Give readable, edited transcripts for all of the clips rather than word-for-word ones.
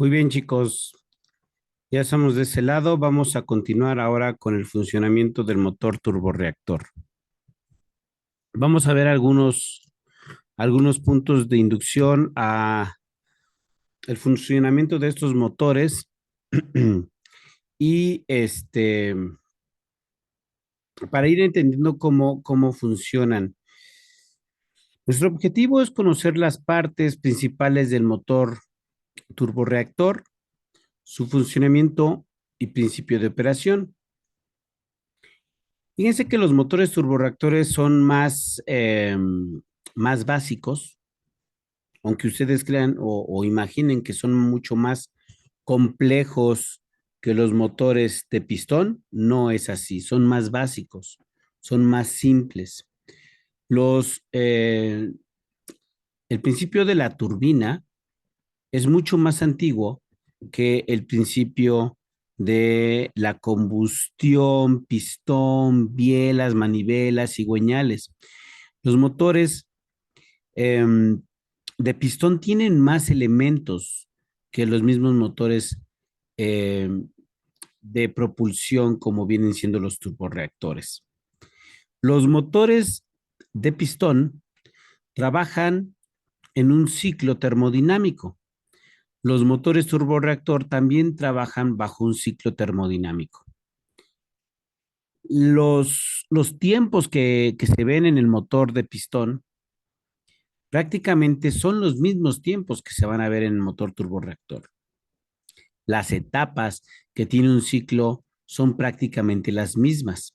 Muy bien, chicos, ya estamos de ese lado. Vamos a continuar ahora con el funcionamiento del motor turborreactor. Vamos a ver algunos puntos de inducción a el funcionamiento de estos motores y para ir entendiendo cómo funcionan. Nuestro objetivo es conocer las partes principales del motor turborreactor, su funcionamiento y principio de operación. Fíjense que los motores turborreactores son más básicos, aunque ustedes crean o imaginen que son mucho más complejos que los motores de pistón, no es así, son más básicos, son más simples. Los, eh, el principio de la turbina es mucho más antiguo que el principio de la combustión, pistón, bielas, manivelas, cigüeñales. Los motores eh, de pistón tienen más elementos que los mismos motores eh, de propulsión como vienen siendo los turborreactores. Los motores de pistón trabajan en un ciclo termodinámico. Los motores turborreactor también trabajan bajo un ciclo termodinámico. Los tiempos que se ven en el motor de pistón prácticamente son los mismos tiempos que se van a ver en el motor turborreactor. Las etapas que tiene un ciclo son prácticamente las mismas.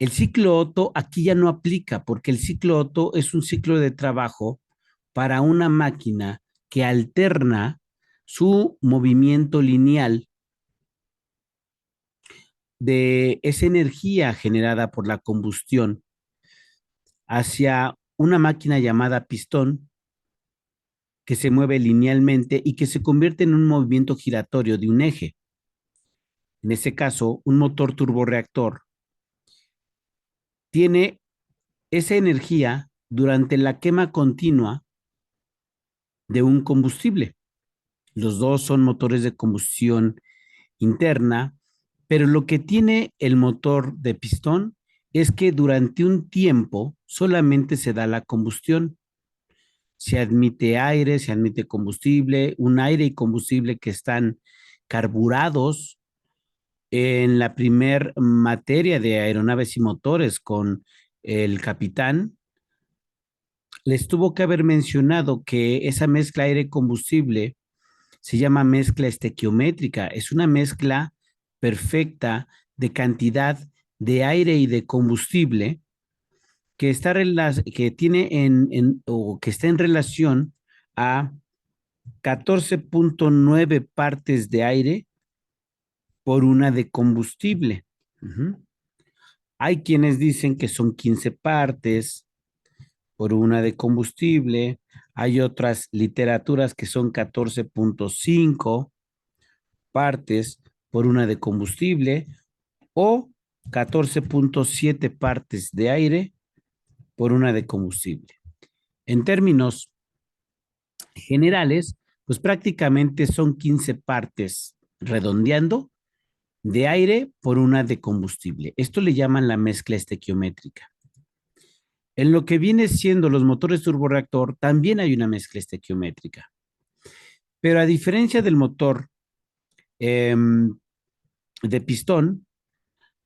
El ciclo Otto aquí ya no aplica porque el ciclo Otto es un ciclo de trabajo para una máquina que alterna su movimiento lineal de esa energía generada por la combustión hacia una máquina llamada pistón que se mueve linealmente y que se convierte en un movimiento giratorio de un eje. En este caso, un motor turborreactor tiene esa energía durante la quema continua de un combustible. Los dos son motores de combustión interna, pero lo que tiene el motor de pistón es que durante un tiempo solamente se da la combustión. Se admite aire, se admite combustible, un aire y combustible que están carburados en la primer materia de aeronaves y motores con el capitán. Les tuvo que haber mencionado que esa mezcla aire-combustible se llama mezcla estequiométrica. Es una mezcla perfecta de cantidad de aire y de combustible que tiene o que está en relación a 14.9 partes de aire por una de combustible. Uh-huh. Hay quienes dicen que son 15 partes por una de combustible. Hay otras literaturas que son 14.5 partes por una de combustible o 14.7 partes de aire por una de combustible. En términos generales, pues prácticamente son 15 partes redondeando de aire por una de combustible. Esto le llaman la mezcla estequiométrica. En lo que viene siendo los motores turborreactor, también hay una mezcla estequiométrica. Pero a diferencia del motor eh, de pistón,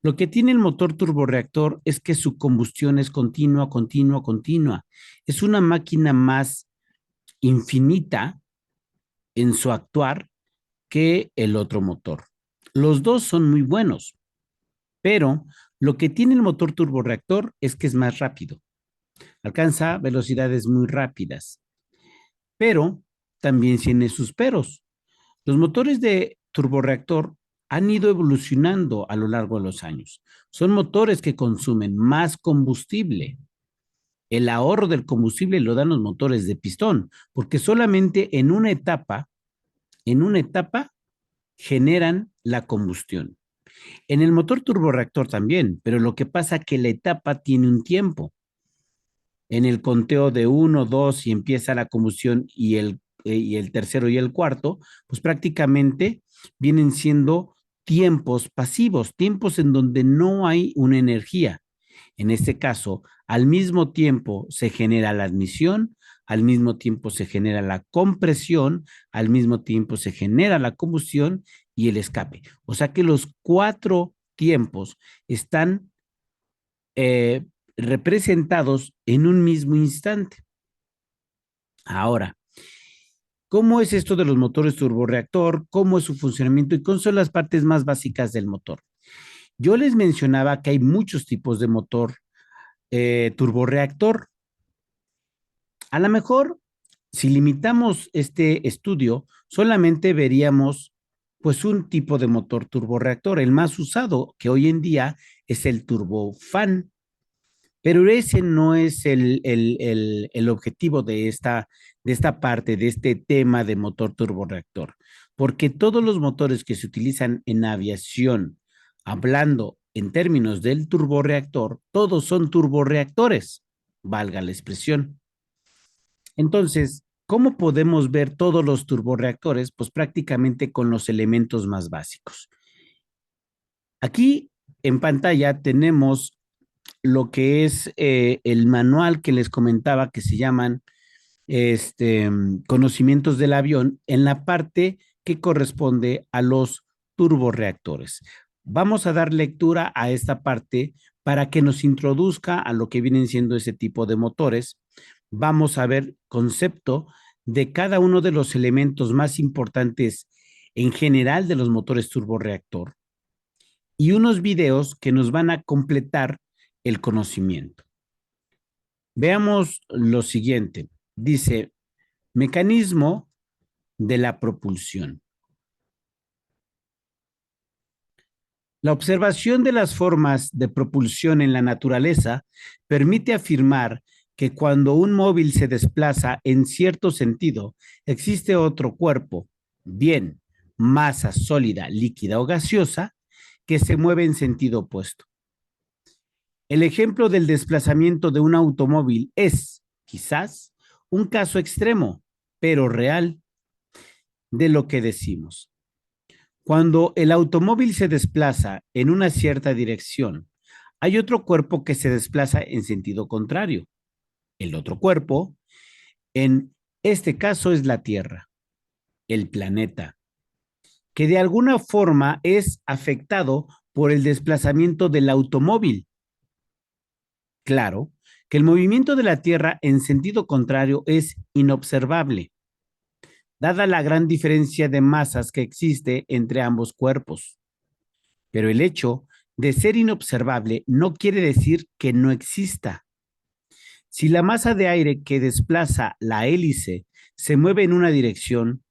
lo que tiene el motor turborreactor es que su combustión es continua, continua, continua. Es una máquina más infinita en su actuar que el otro motor. Los dos son muy buenos, pero lo que tiene el motor turborreactor es que es más rápido. Alcanza velocidades muy rápidas, pero también tiene sus peros. Los motores de turborreactor han ido evolucionando a lo largo de los años. Son motores que consumen más combustible. El ahorro del combustible lo dan los motores de pistón, porque solamente en una etapa generan la combustión. En el motor turborreactor también, pero lo que pasa es que la etapa tiene un tiempo. En el conteo de 1, 2 y empieza la combustión y y el tercero y el cuarto, pues prácticamente vienen siendo tiempos pasivos, tiempos en donde no hay una energía. En este caso, al mismo tiempo se genera la admisión, al mismo tiempo se genera la compresión, al mismo tiempo se genera la combustión y el escape. O sea que los cuatro tiempos están representados en un mismo instante. Ahora, ¿cómo es esto de los motores turborreactor? ¿Cómo es su funcionamiento? ¿Y cuáles son las partes más básicas del motor? Yo les mencionaba que hay muchos tipos de motor turborreactor. A lo mejor, si limitamos este estudio, solamente veríamos pues un tipo de motor turborreactor. El más usado que hoy en día es el turbofan, pero ese no es el objetivo de esta parte, de este tema de motor turborreactor, porque todos los motores que se utilizan en aviación, hablando en términos del turborreactor, todos son turborreactores, valga la expresión. Entonces, ¿cómo podemos ver todos los turborreactores? Pues prácticamente con los elementos más básicos. Aquí en pantalla tenemos lo que es el manual que les comentaba que se llaman conocimientos del avión en la parte que corresponde a los turborreactores. Vamos a dar lectura a esta parte para que nos introduzca a lo que vienen siendo ese tipo de motores. Vamos a ver concepto de cada uno de los elementos más importantes en general de los motores turborreactor y unos videos que nos van a completar el conocimiento. Veamos lo siguiente. Dice, mecanismo de la propulsión. La observación de las formas de propulsión en la naturaleza permite afirmar que cuando un móvil se desplaza en cierto sentido, existe otro cuerpo, bien masa sólida, líquida o gaseosa, que se mueve en sentido opuesto. El ejemplo del desplazamiento de un automóvil es, quizás, un caso extremo, pero real, de lo que decimos. Cuando el automóvil se desplaza en una cierta dirección, hay otro cuerpo que se desplaza en sentido contrario. El otro cuerpo, en este caso, es la Tierra, el planeta, que de alguna forma es afectado por el desplazamiento del automóvil. Claro que el movimiento de la Tierra en sentido contrario es inobservable, dada la gran diferencia de masas que existe entre ambos cuerpos. Pero el hecho de ser inobservable no quiere decir que no exista. Si la masa de aire que desplaza la hélice se mueve en una dirección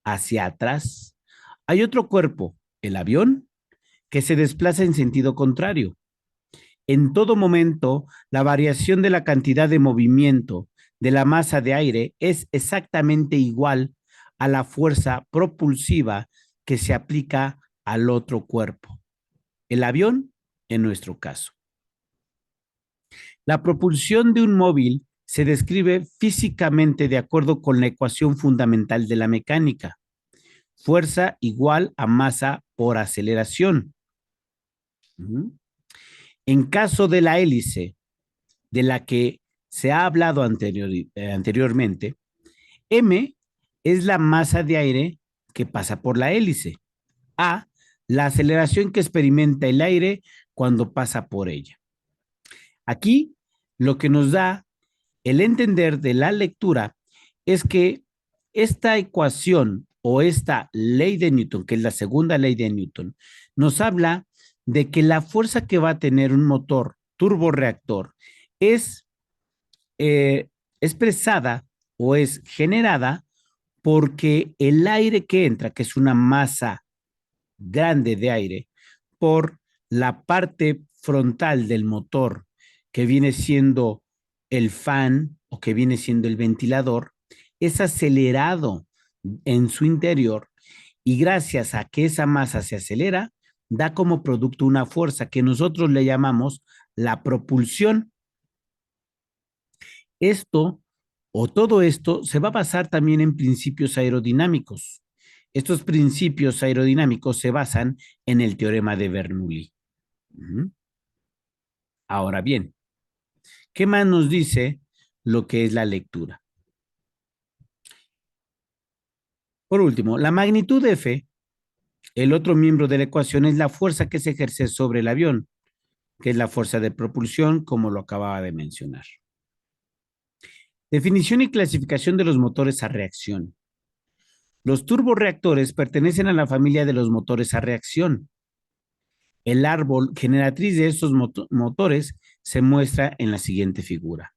hacia atrás, hay otro cuerpo, el avión, que se desplaza en sentido contrario. En todo momento, la variación de la cantidad de movimiento de la masa de aire es exactamente igual a la fuerza propulsiva que se aplica al otro cuerpo, el avión en nuestro caso. La propulsión de un móvil se describe físicamente de acuerdo con la ecuación fundamental de la mecánica. Fuerza igual a masa por aceleración. En caso de la hélice, de la que se ha hablado anteriormente, M es la masa de aire que pasa por la hélice. A, la aceleración que experimenta el aire cuando pasa por ella. Aquí, lo que nos da el entender de la lectura es que esta ecuación o esta ley de Newton, que es la segunda ley de Newton, nos habla de que la fuerza que va a tener un motor turborreactor es expresada o es generada porque el aire que entra, que es una masa grande de aire, por la parte frontal del motor, que viene siendo el fan o que viene siendo el ventilador, es acelerado en su interior y gracias a que esa masa se acelera, da como producto una fuerza que nosotros le llamamos la propulsión. Esto O todo esto se va a basar también en principios aerodinámicos. Estos principios aerodinámicos se basan en el teorema de Bernoulli. Ahora bien, ¿qué más nos dice lo que es la lectura? Por último, la magnitud F, el otro miembro de la ecuación, es la fuerza que se ejerce sobre el avión, que es la fuerza de propulsión, como lo acababa de mencionar. Definición y clasificación de los motores a reacción. Los turborreactores pertenecen a la familia de los motores a reacción. El árbol generatriz de estos motores se muestra en la siguiente figura.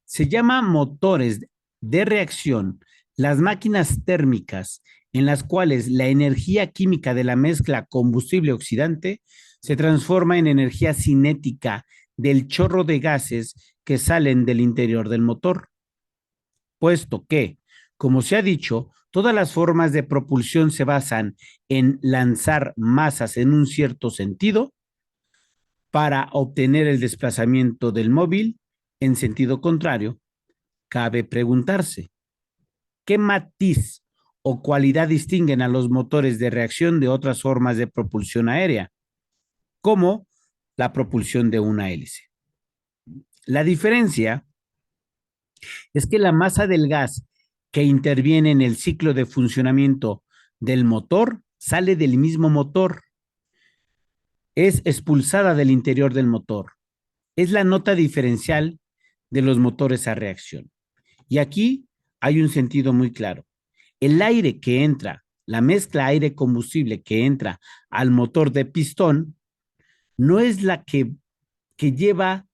Se llama motores de reacción las máquinas térmicas en las cuales la energía química de la mezcla combustible-oxidante se transforma en energía cinética del chorro de gases que salen del interior del motor, puesto que, como se ha dicho, todas las formas de propulsión se basan en lanzar masas en un cierto sentido para obtener el desplazamiento del móvil en sentido contrario. Cabe preguntarse, ¿qué matiz o cualidad distinguen a los motores de reacción de otras formas de propulsión aérea, como la propulsión de una hélice? La diferencia es que la masa del gas que interviene en el ciclo de funcionamiento del motor sale del mismo motor, es expulsada del interior del motor. Es la nota diferencial de los motores a reacción. Y aquí hay un sentido muy claro. El aire que entra, la mezcla aire-combustible que entra al motor de pistón, no es la que lleva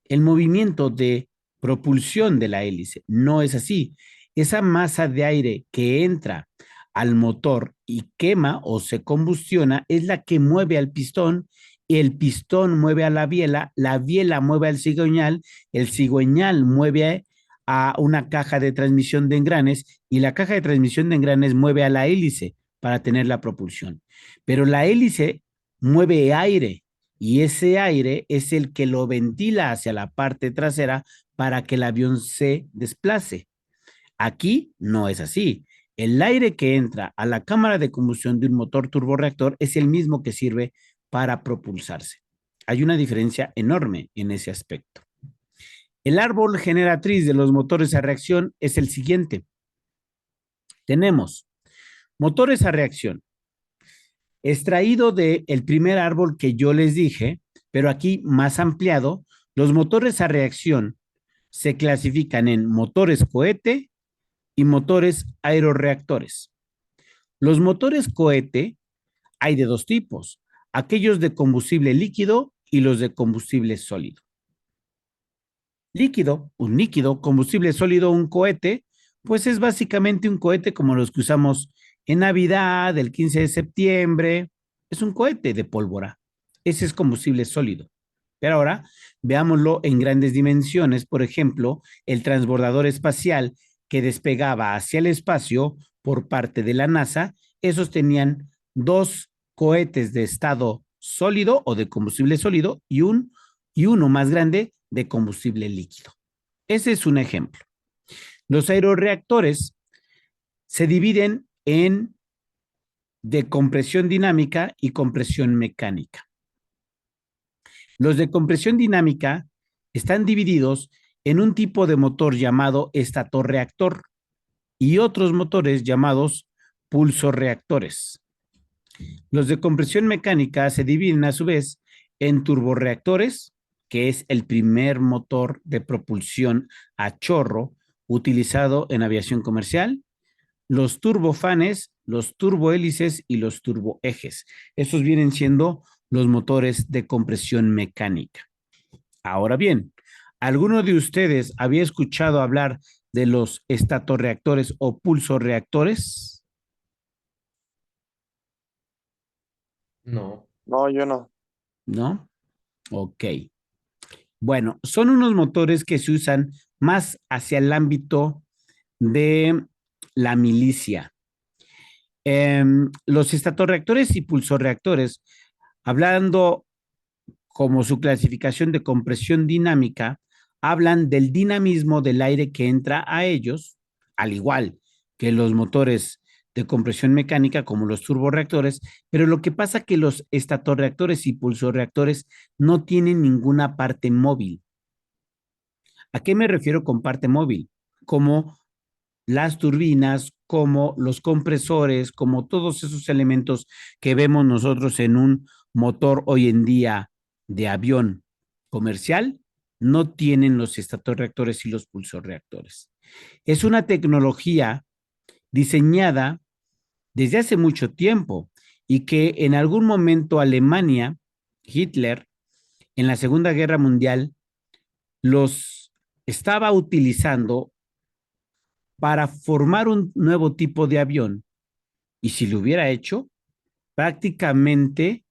el movimiento de propulsión de la hélice. No es así. Esa masa de aire que entra al motor y quema o se combustiona es la que mueve al pistón, el pistón mueve a la biela mueve al cigüeñal, el cigüeñal mueve a una caja de transmisión de engranes y la caja de transmisión de engranes mueve a la hélice para tener la propulsión. Pero la hélice mueve aire y ese aire es el que lo ventila hacia la parte trasera para que el avión se desplace. Aquí no es así. El aire que entra a la cámara de combustión de un motor turborreactor es el mismo que sirve para propulsarse. Hay una diferencia enorme en ese aspecto. El árbol generatriz de los motores a reacción es el siguiente. Tenemos motores a reacción, extraído del primer árbol que yo les dije, pero aquí más ampliado. Los motores a reacción se clasifican en motores cohete y motores aeroreactores. Los motores cohete hay de dos tipos, aquellos de combustible líquido y los de combustible sólido. Líquido, un líquido, combustible sólido, un cohete, pues es básicamente un cohete como los que usamos en Navidad, el 15 de septiembre, es un cohete de pólvora. Ese es combustible sólido. Pero ahora veámoslo en grandes dimensiones, por ejemplo, el transbordador espacial que despegaba hacia el espacio por parte de la NASA, esos tenían dos cohetes de estado sólido o de combustible sólido y uno más grande de combustible líquido. Ese es un ejemplo. Los aeroreactores se dividen en de compresión dinámica y compresión mecánica. Los de compresión dinámica están divididos en un tipo de motor llamado estatorreactor y otros motores llamados pulsorreactores. Los de compresión mecánica se dividen a su vez en turborreactores, que es el primer motor de propulsión a chorro utilizado en aviación comercial, los turbofanes, los turbohélices y los turboejes. Estos vienen siendo los motores de compresión mecánica. Ahora bien, ¿alguno de ustedes había escuchado hablar de los estatorreactores o pulsorreactores? No. No, yo no. ¿No? Ok. Bueno, son unos motores que se usan más hacia el ámbito de la milicia. Los estatorreactores y pulsorreactores, hablando como su clasificación de compresión dinámica, hablan del dinamismo del aire que entra a ellos, al igual que los motores de compresión mecánica como los turborreactores, pero lo que pasa es que los estatorreactores y pulsorreactores no tienen ninguna parte móvil. ¿A qué me refiero con parte móvil? Como las turbinas, como los compresores, como todos esos elementos que vemos nosotros en un motor hoy en día de avión comercial, no tienen los estatorreactores y los pulsorreactores. Es una tecnología diseñada desde hace mucho tiempo y que en algún momento Alemania, Hitler, en la Segunda Guerra Mundial, los estaba utilizando para formar un nuevo tipo de avión. Y si lo hubiera hecho, prácticamente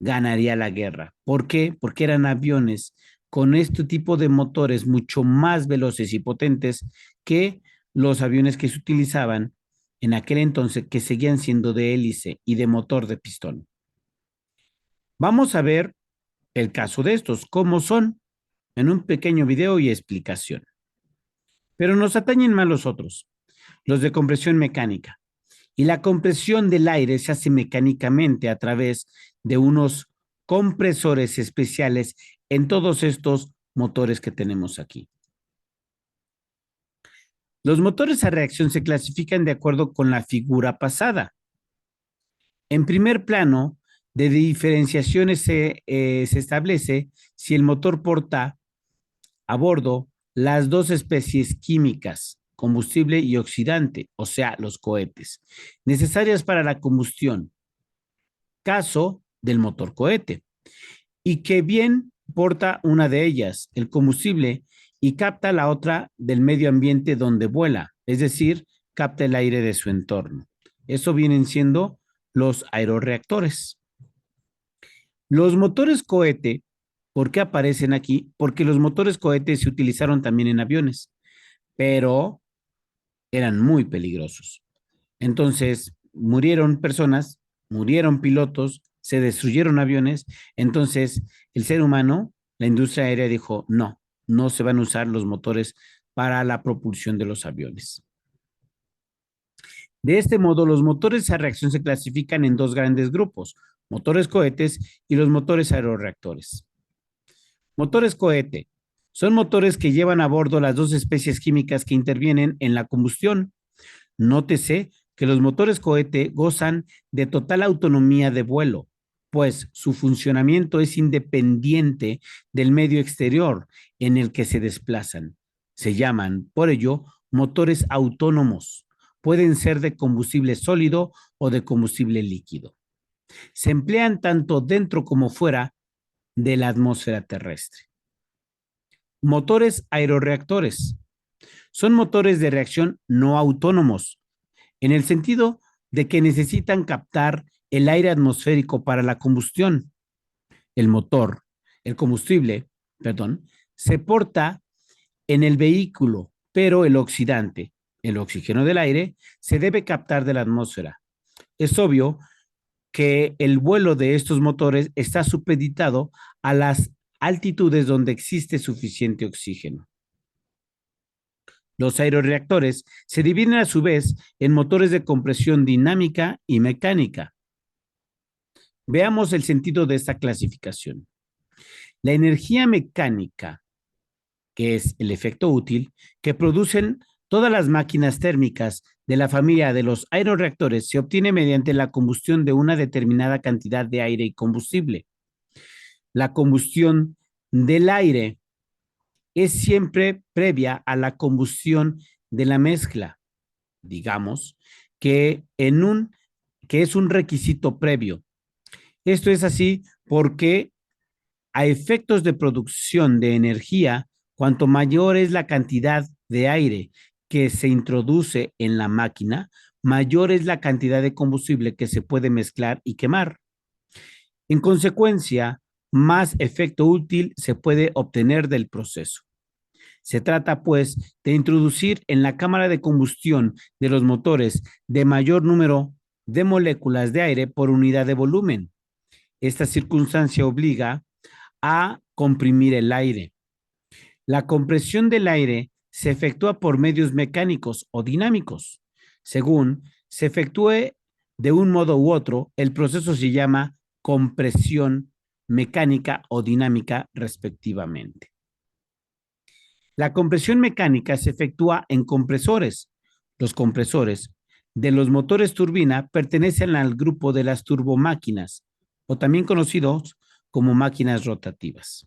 ganaría la guerra. ¿Por qué? Porque eran aviones con este tipo de motores mucho más veloces y potentes que los aviones que se utilizaban en aquel entonces, que seguían siendo de hélice y de motor de pistón. Vamos a ver el caso de estos, cómo son, en un pequeño video y explicación. Pero nos atañen más los otros, los de compresión mecánica. Y la compresión del aire se hace mecánicamente a través de unos compresores especiales en todos estos motores que tenemos aquí. Los motores a reacción se clasifican de acuerdo con la figura pasada. En primer plano, de diferenciaciones se establece si el motor porta a bordo las dos especies químicas, combustible y oxidante, o sea, los cohetes, necesarias para la combustión, caso del motor cohete, y que bien porta una de ellas, el combustible, y capta la otra del medio ambiente donde vuela, es decir, capta el aire de su entorno. Eso vienen siendo los aeroreactores. Los motores cohete, ¿por qué aparecen aquí? Porque los motores cohete se utilizaron también en aviones, pero eran muy peligrosos. Entonces, murieron personas, murieron pilotos, se destruyeron aviones. Entonces, el ser humano, la industria aérea dijo, no, no se van a usar los motores para la propulsión de los aviones. De este modo, los motores a reacción se clasifican en dos grandes grupos, motores cohetes y los motores aeroreactores. Motores cohete son motores que llevan a bordo las dos especies químicas que intervienen en la combustión. Nótese que los motores cohete gozan de total autonomía de vuelo, pues su funcionamiento es independiente del medio exterior en el que se desplazan. Se llaman, por ello, motores autónomos. Pueden ser de combustible sólido o de combustible líquido. Se emplean tanto dentro como fuera de la atmósfera terrestre. Motores aeroreactores. Son motores de reacción no autónomos, en el sentido de que necesitan captar el aire atmosférico para la combustión. El motor, el combustible, perdón, se porta en el vehículo, pero el oxidante, el oxígeno del aire, se debe captar de la atmósfera. Es obvio que el vuelo de estos motores está supeditado a las altitudes donde existe suficiente oxígeno. Los aeroreactores se dividen a su vez en motores de compresión dinámica y mecánica. Veamos el sentido de esta clasificación. La energía mecánica, que es el efecto útil, que producen todas las máquinas térmicas de la familia de los aeroreactores, se obtiene mediante la combustión de una determinada cantidad de aire y combustible. La combustión del aire es siempre previa a la combustión de la mezcla. Digamos que que es un requisito previo. Esto es así porque a efectos de producción de energía, cuanto mayor es la cantidad de aire que se introduce en la máquina, mayor es la cantidad de combustible que se puede mezclar y quemar. En consecuencia, más efecto útil se puede obtener del proceso. Se trata, pues, de introducir en la cámara de combustión de los motores de mayor número de moléculas de aire por unidad de volumen. Esta circunstancia obliga a comprimir el aire. La compresión del aire se efectúa por medios mecánicos o dinámicos. Según se efectúe de un modo u otro, el proceso se llama compresión mecánica o dinámica respectivamente. La compresión mecánica se efectúa en compresores. Los compresores de los motores turbina pertenecen al grupo de las turbomáquinas, o también conocidos como máquinas rotativas.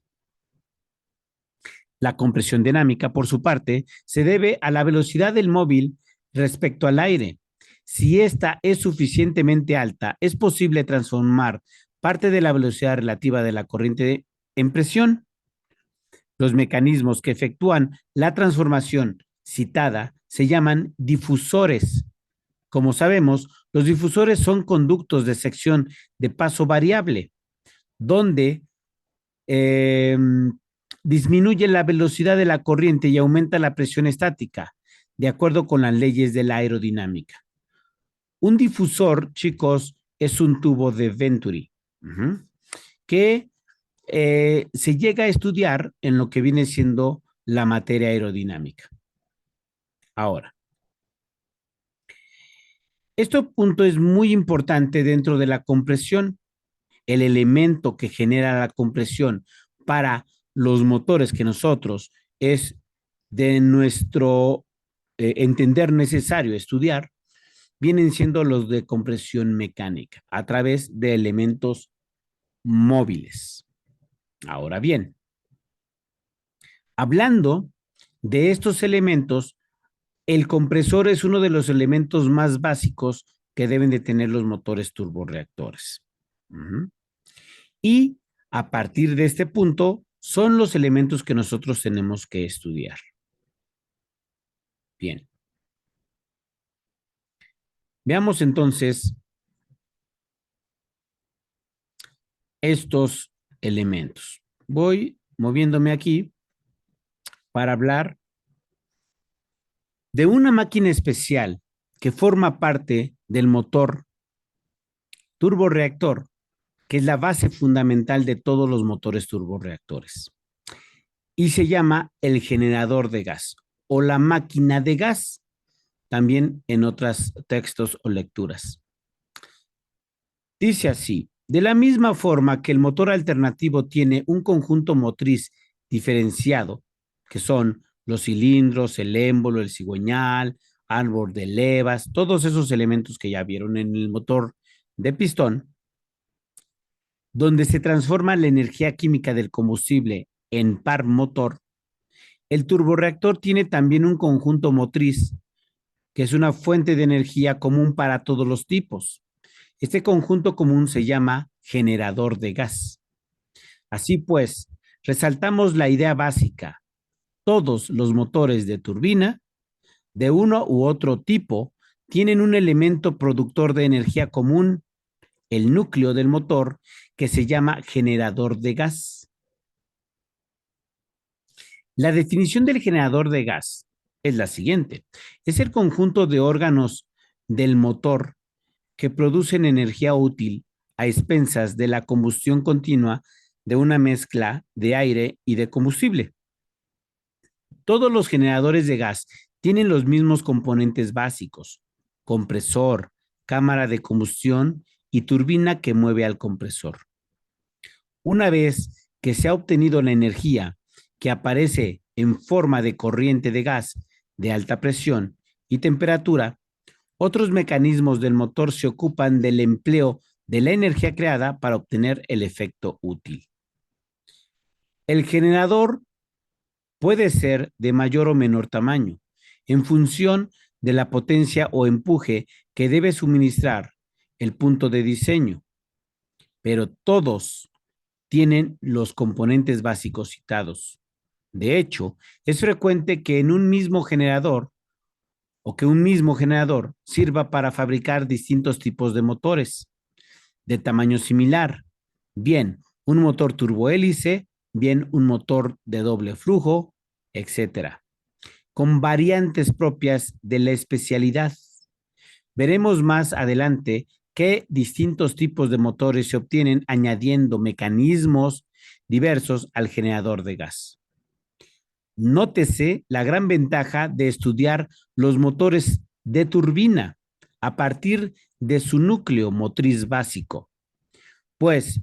La compresión dinámica, por su parte, se debe a la velocidad del móvil respecto al aire. Si ésta es suficientemente alta, es posible transformar parte de la velocidad relativa de la corriente en presión. Los mecanismos que efectúan la transformación citada se llaman difusores. Como sabemos, los difusores son conductos de sección de paso variable, donde eh, disminuye la velocidad de la corriente y aumenta la presión estática, de acuerdo con las leyes de la aerodinámica. Un difusor, chicos, es un tubo de Venturi, que se llega a estudiar en lo que viene siendo la materia aerodinámica. Ahora, este punto es muy importante dentro de la compresión. El elemento que genera la compresión para los motores que nosotros es de nuestro entender necesario estudiar, vienen siendo los de compresión mecánica a través de elementos móviles. Ahora bien, hablando de estos elementos, el compresor es uno de los elementos más básicos que deben de tener los motores turborreactores. Y a partir de este punto, son los elementos que nosotros tenemos que estudiar. Bien. Veamos entonces estos elementos. Voy moviéndome aquí para hablar de una máquina especial que forma parte del motor turborreactor, que es la base fundamental de todos los motores turborreactores. Y se llama el generador de gas o la máquina de gas, también en otros textos o lecturas. Dice así: de la misma forma que el motor alternativo tiene un conjunto motriz diferenciado, que son los cilindros, el émbolo, el cigüeñal, árbol de levas, todos esos elementos que ya vieron en el motor de pistón, donde se transforma la energía química del combustible en par motor, el turborreactor tiene también un conjunto motriz, que es una fuente de energía común para todos los tipos. Este conjunto común se llama generador de gas. Así pues, resaltamos la idea básica. Todos los motores de turbina, de uno u otro tipo, tienen un elemento productor de energía común, el núcleo del motor, que se llama generador de gas. La definición del generador de gas es la siguiente: es el conjunto de órganos del motor que producen energía útil a expensas de la combustión continua de una mezcla de aire y de combustible. Todos los generadores de gas tienen los mismos componentes básicos: compresor, cámara de combustión y turbina que mueve al compresor. Una vez que se ha obtenido la energía que aparece en forma de corriente de gas de alta presión y temperatura, otros mecanismos del motor se ocupan del empleo de la energía creada para obtener el efecto útil. El generador puede ser de mayor o menor tamaño, en función de la potencia o empuje que debe suministrar el punto de diseño, pero todos tienen los componentes básicos citados. De hecho, es frecuente que en un mismo generador o que un mismo generador sirva para fabricar distintos tipos de motores de tamaño similar. Bien, un motor turbohélice, bien un motor de doble flujo, etcétera, con variantes propias de la especialidad. Veremos más adelante qué distintos tipos de motores se obtienen añadiendo mecanismos diversos al generador de gas. Nótese la gran ventaja de estudiar los motores de turbina a partir de su núcleo motriz básico, pues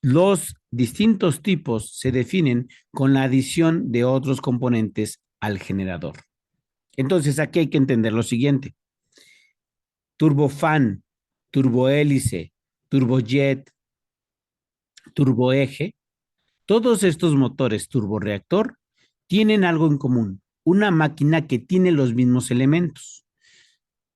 los distintos tipos se definen con la adición de otros componentes al generador. Entonces, aquí hay que entender lo siguiente. Turbofan, turbohélice, turbojet, turboeje, todos estos motores turborreactor tienen algo en común, una máquina que tiene los mismos elementos,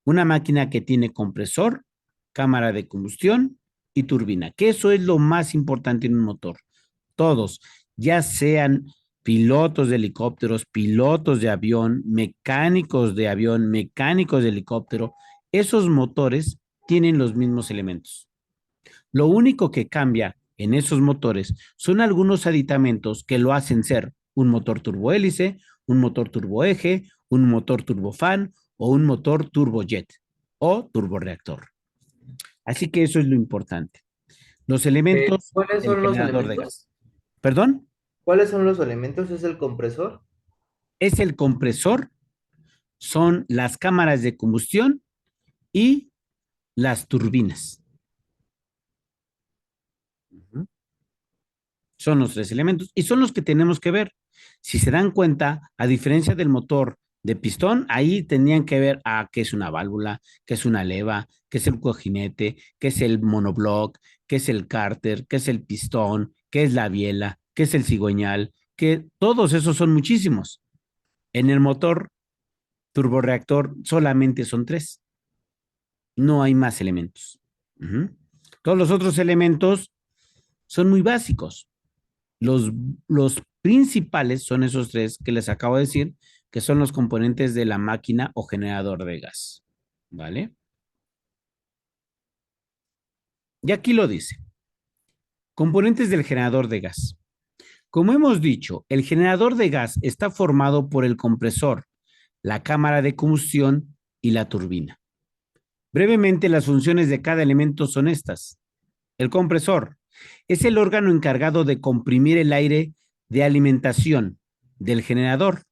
una máquina que tiene compresor, cámara de combustión y turbina, que eso es lo más importante en un motor. Todos, ya sean pilotos de helicópteros, pilotos de avión, mecánicos de helicóptero, esos motores tienen los mismos elementos. Lo único que cambia en esos motores son algunos aditamentos que lo hacen ser un motor turbohélice, un motor turboeje, un motor turbofan o un motor turbojet o turboreactor. Así que eso es lo importante. Los elementos ¿Cuáles del son los generador de elementos? gas. ¿Perdón? ¿Cuáles son los elementos? ¿Es el compresor? Es el compresor, son las cámaras de combustión y las turbinas. Son los tres elementos y son los que tenemos que ver. Si se dan cuenta, a diferencia del motor de pistón, ahí tenían que ver a qué es una válvula, qué es una leva, qué es el cojinete, qué es el monobloc, qué es el cárter, qué es el pistón, qué es la biela, qué es el cigüeñal, que todos esos son muchísimos. En el motor turborreactor solamente son tres, no hay más elementos. Todos los otros elementos son muy básicos. Los, los principales son esos tres que les acabo de decir, que son los componentes de la máquina o generador de gas. ¿Vale? Y aquí lo dice. Componentes del generador de gas. Como hemos dicho, el generador de gas está formado por el compresor, la cámara de combustión y la turbina. Brevemente, las funciones de cada elemento son estas. El compresor es el órgano encargado de comprimir el aire de alimentación del generador,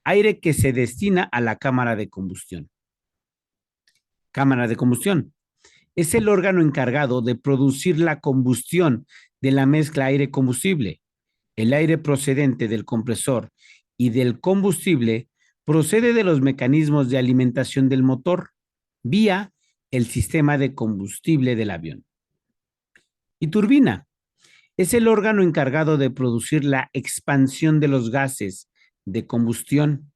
aire que se destina a la cámara de combustión. Cámara de combustión es el órgano encargado de producir la combustión de la mezcla aire-combustible. El aire procedente del compresor y del combustible procede de los mecanismos de alimentación del motor vía el sistema de combustible del avión. Y turbina es el órgano encargado de producir la expansión de los gases de combustión.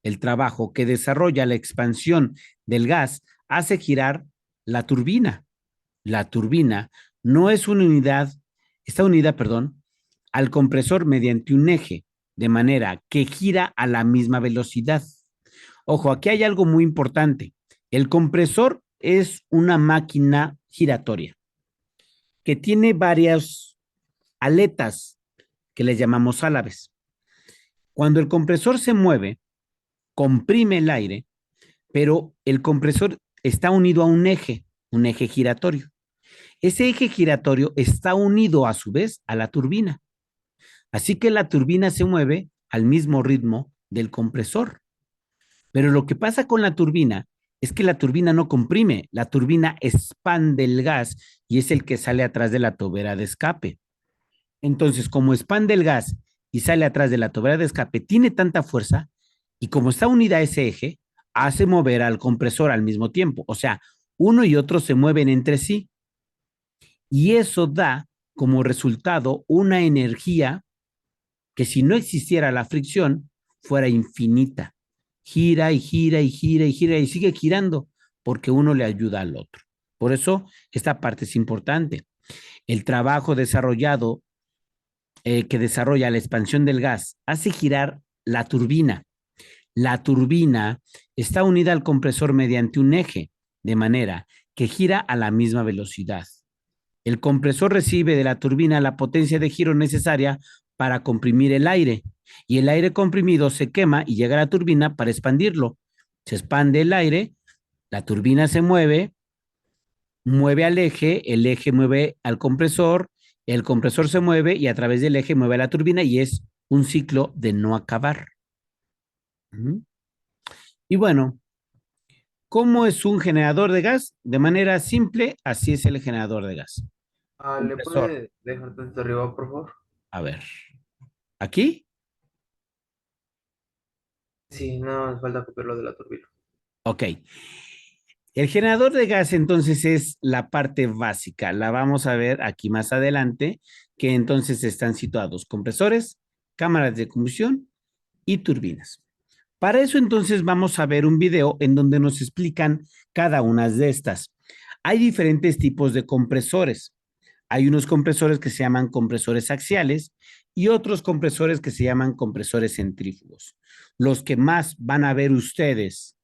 El trabajo que desarrolla la expansión del gas hace girar la turbina. La turbina no es una unidad, está unida, perdón, al compresor mediante un eje, de manera que gira a la misma velocidad. Ojo, aquí hay algo muy importante. El compresor es una máquina giratoria que tiene varias aletas que les llamamos álabes. Cuando el compresor se mueve, comprime el aire, pero el compresor está unido a un eje giratorio. Ese eje giratorio está unido a su vez a la turbina. Así que la turbina se mueve al mismo ritmo del compresor. Pero lo que pasa con la turbina es que la turbina no comprime, la turbina expande el gas y es el que sale atrás de la tobera de escape. Entonces, como expande el gas y sale atrás de la tobera de escape, tiene tanta fuerza y como está unida a ese eje, hace mover al compresor al mismo tiempo. O sea, uno y otro se mueven entre sí y eso da como resultado una energía que si no existiera la fricción, fuera infinita. Gira y gira y gira y gira y sigue girando porque uno le ayuda al otro. Por eso, esta parte es importante. El trabajo desarrollado que desarrolla la expansión del gas hace girar la turbina. La turbina está unida al compresor mediante un eje, de manera que gira a la misma velocidad. El compresor recibe de la turbina la potencia de giro necesaria para comprimir el aire y el aire comprimido se quema y llega a la turbina para expandirlo. Se expande el aire, la turbina se mueve, mueve al eje, el eje mueve al compresor, el compresor se mueve y a través del eje mueve a la turbina y es un ciclo de no acabar. Ujú. Y bueno, ¿cómo es un generador de gas? De manera simple, así es el generador de gas. ¿Le Compresor. puede dejar tanto arriba, por favor? A ver, aquí. Sí, no hace falta copiarlo de la turbina. Ok. El generador de gas entonces es la parte básica. La vamos a ver aquí más adelante, que entonces están situados compresores, cámaras de combustión y turbinas. Para eso entonces vamos a ver un video en donde nos explican cada una de estas. Hay diferentes tipos de compresores. Hay unos compresores que se llaman compresores axiales y otros compresores que se llaman compresores centrífugos. Los que más van a ver ustedes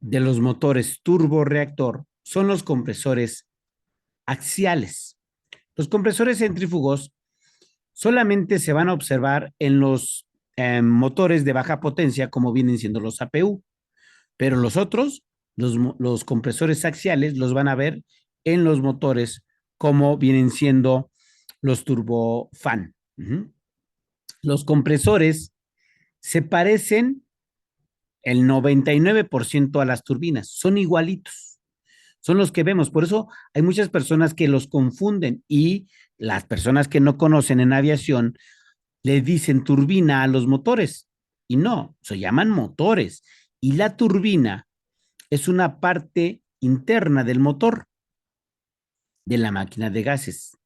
de los motores turborreactor son los compresores axiales. Los compresores centrífugos solamente se van a observar en los motores de baja potencia, como vienen siendo los APU, pero los otros, los compresores axiales, los van a ver en los motores como vienen siendo los turbofan. Los compresores se parecen el 99% a las turbinas, son igualitos, son los que vemos. Por eso hay muchas personas que los confunden y las personas que no conocen en aviación le dicen turbina a los motores y no, se llaman motores. Y la turbina es una parte interna del motor de la máquina de gases.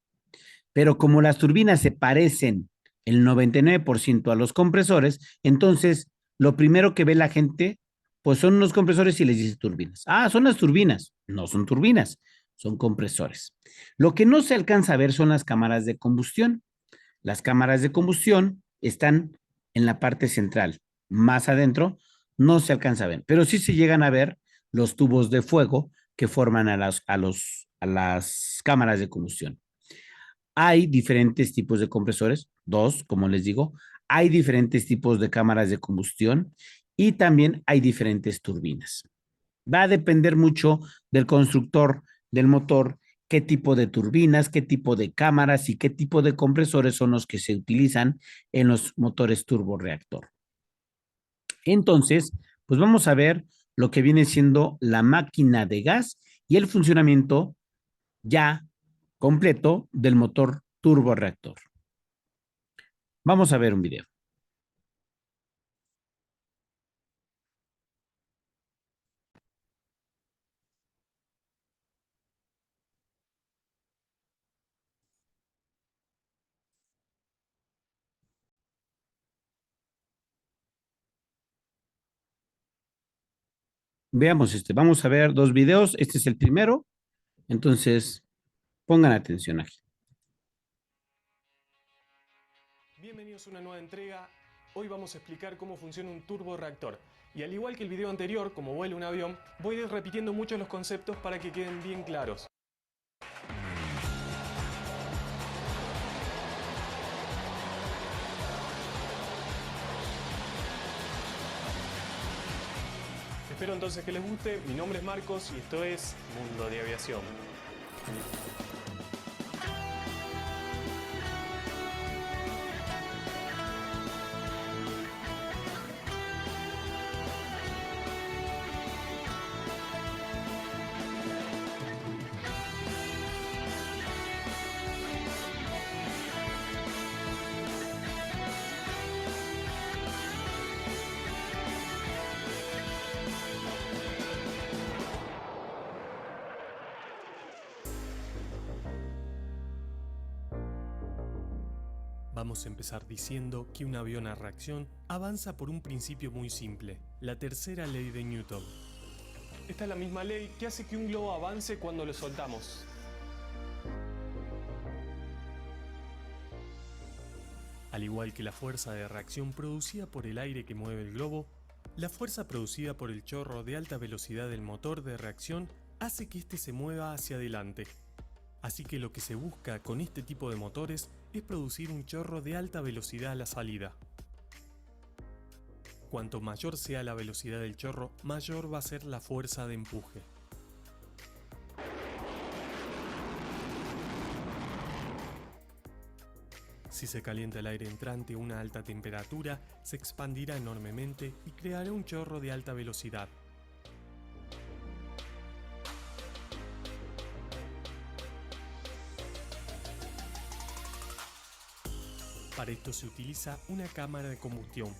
Pero como las turbinas se parecen el 99% a los compresores, entonces lo primero que ve la gente, pues son los compresores y les dice turbinas. Ah, son las turbinas. No son turbinas, son compresores. Lo que no se alcanza a ver son las cámaras de combustión. Las cámaras de combustión están en la parte central, más adentro, no se alcanza a ver, pero sí se llegan a ver los tubos de fuego que forman a las cámaras de combustión. Hay diferentes tipos de compresores, dos, como les digo, hay diferentes tipos de cámaras de combustión y también hay diferentes turbinas. Va a depender mucho del constructor del motor, qué tipo de turbinas, qué tipo de cámaras y qué tipo de compresores son los que se utilizan en los motores turborreactor. Entonces, pues vamos a ver lo que viene siendo la máquina de gas y el funcionamiento ya completo del motor turborreactor. Vamos a ver un video. Veamos vamos a ver dos videos. Este es el primero, entonces pongan atención aquí. Bienvenidos a una nueva entrega. Hoy vamos a explicar cómo funciona un turborreactor. Y al igual que el video anterior, como vuela un avión, voy a ir repitiendo muchos los conceptos para que queden bien claros. Espero entonces que les guste. Mi nombre es Marcos y esto es Mundo de Aviación. Vamos a empezar diciendo que un avión a reacción avanza por un principio muy simple, la tercera ley de Newton. Esta es la misma ley que hace que un globo avance cuando lo soltamos. Al igual que la fuerza de reacción producida por el aire que mueve el globo, la fuerza producida por el chorro de alta velocidad del motor de reacción hace que éste se mueva hacia adelante. Así que lo que se busca con este tipo de motores es producir un chorro de alta velocidad a la salida. Cuanto mayor sea la velocidad del chorro, mayor va a ser la fuerza de empuje. Si se calienta el aire entrante a una alta temperatura, se expandirá enormemente y creará un chorro de alta velocidad. Para esto se utiliza una cámara de combustión.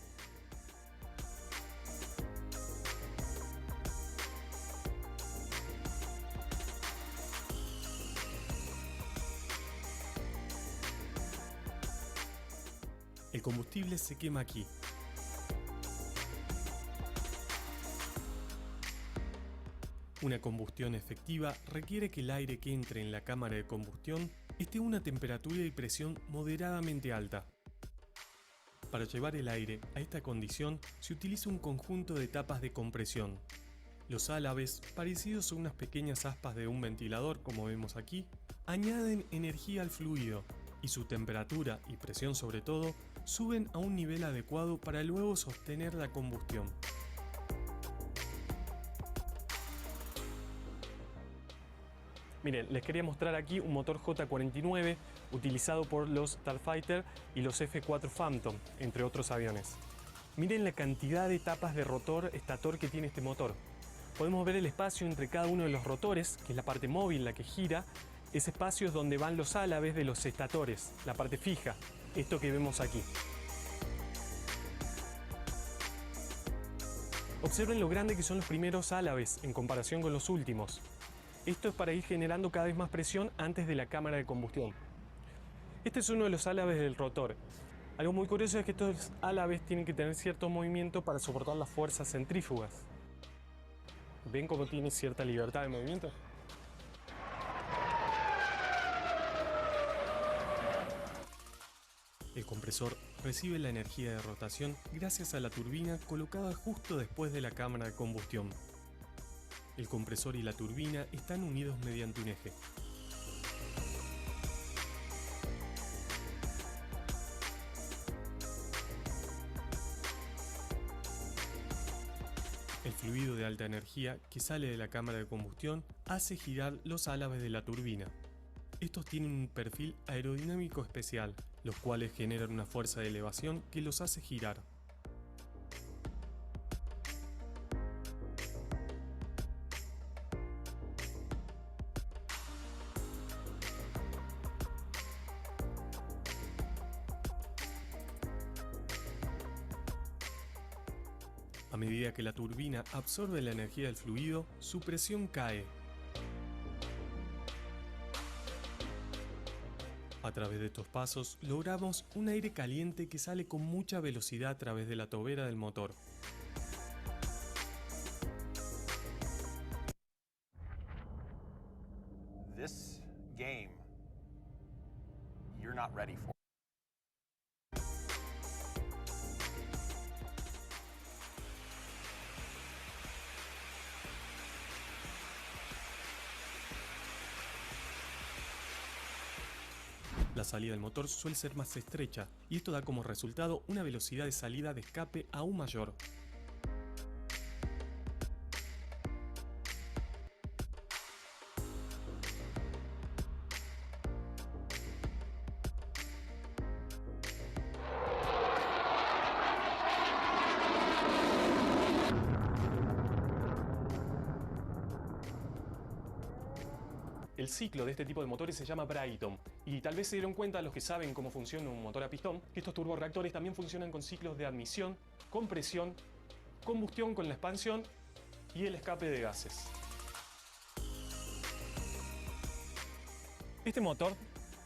El combustible se quema aquí. Una combustión efectiva requiere que el aire que entre en la cámara de combustión esté a una temperatura y presión moderadamente alta. Para llevar el aire a esta condición se utiliza un conjunto de tapas de compresión. Los álabes, parecidos a unas pequeñas aspas de un ventilador como vemos aquí, añaden energía al fluido y su temperatura y presión sobre todo suben a un nivel adecuado para luego sostener la combustión. Miren, les quería mostrar aquí un motor J49 utilizado por los Starfighter y los F-4 Phantom, entre otros aviones. Miren la cantidad de tapas de rotor estator que tiene este motor. Podemos ver el espacio entre cada uno de los rotores, que es la parte móvil, la que gira. Ese espacio es donde van los álabes de los estatores, la parte fija, esto que vemos aquí. Observen lo grande que son los primeros álabes en comparación con los últimos. Esto es para ir generando cada vez más presión antes de la cámara de combustión. Este es uno de los álabes del rotor. Algo muy curioso es que estos álabes tienen que tener cierto movimiento para soportar las fuerzas centrífugas. ¿Ven cómo tiene cierta libertad de movimiento? El compresor recibe la energía de rotación gracias a la turbina colocada justo después de la cámara de combustión. El compresor y la turbina están unidos mediante un eje. El fluido de alta energía que sale de la cámara de combustión hace girar los álabes de la turbina. Estos tienen un perfil aerodinámico especial, los cuales generan una fuerza de elevación que los hace girar. A medida que la turbina absorbe la energía del fluido, su presión cae. A través de estos pasos logramos un aire caliente que sale con mucha velocidad a través de la tobera del motor. This game, you're not ready for. La salida del motor suele ser más estrecha y esto da como resultado una velocidad de salida de escape aún mayor. El ciclo de este tipo de motores se llama Brayton y tal vez se dieron cuenta los que saben cómo funciona un motor a pistón que estos turborreactores también funcionan con ciclos de admisión, compresión, combustión con la expansión y el escape de gases. Este motor,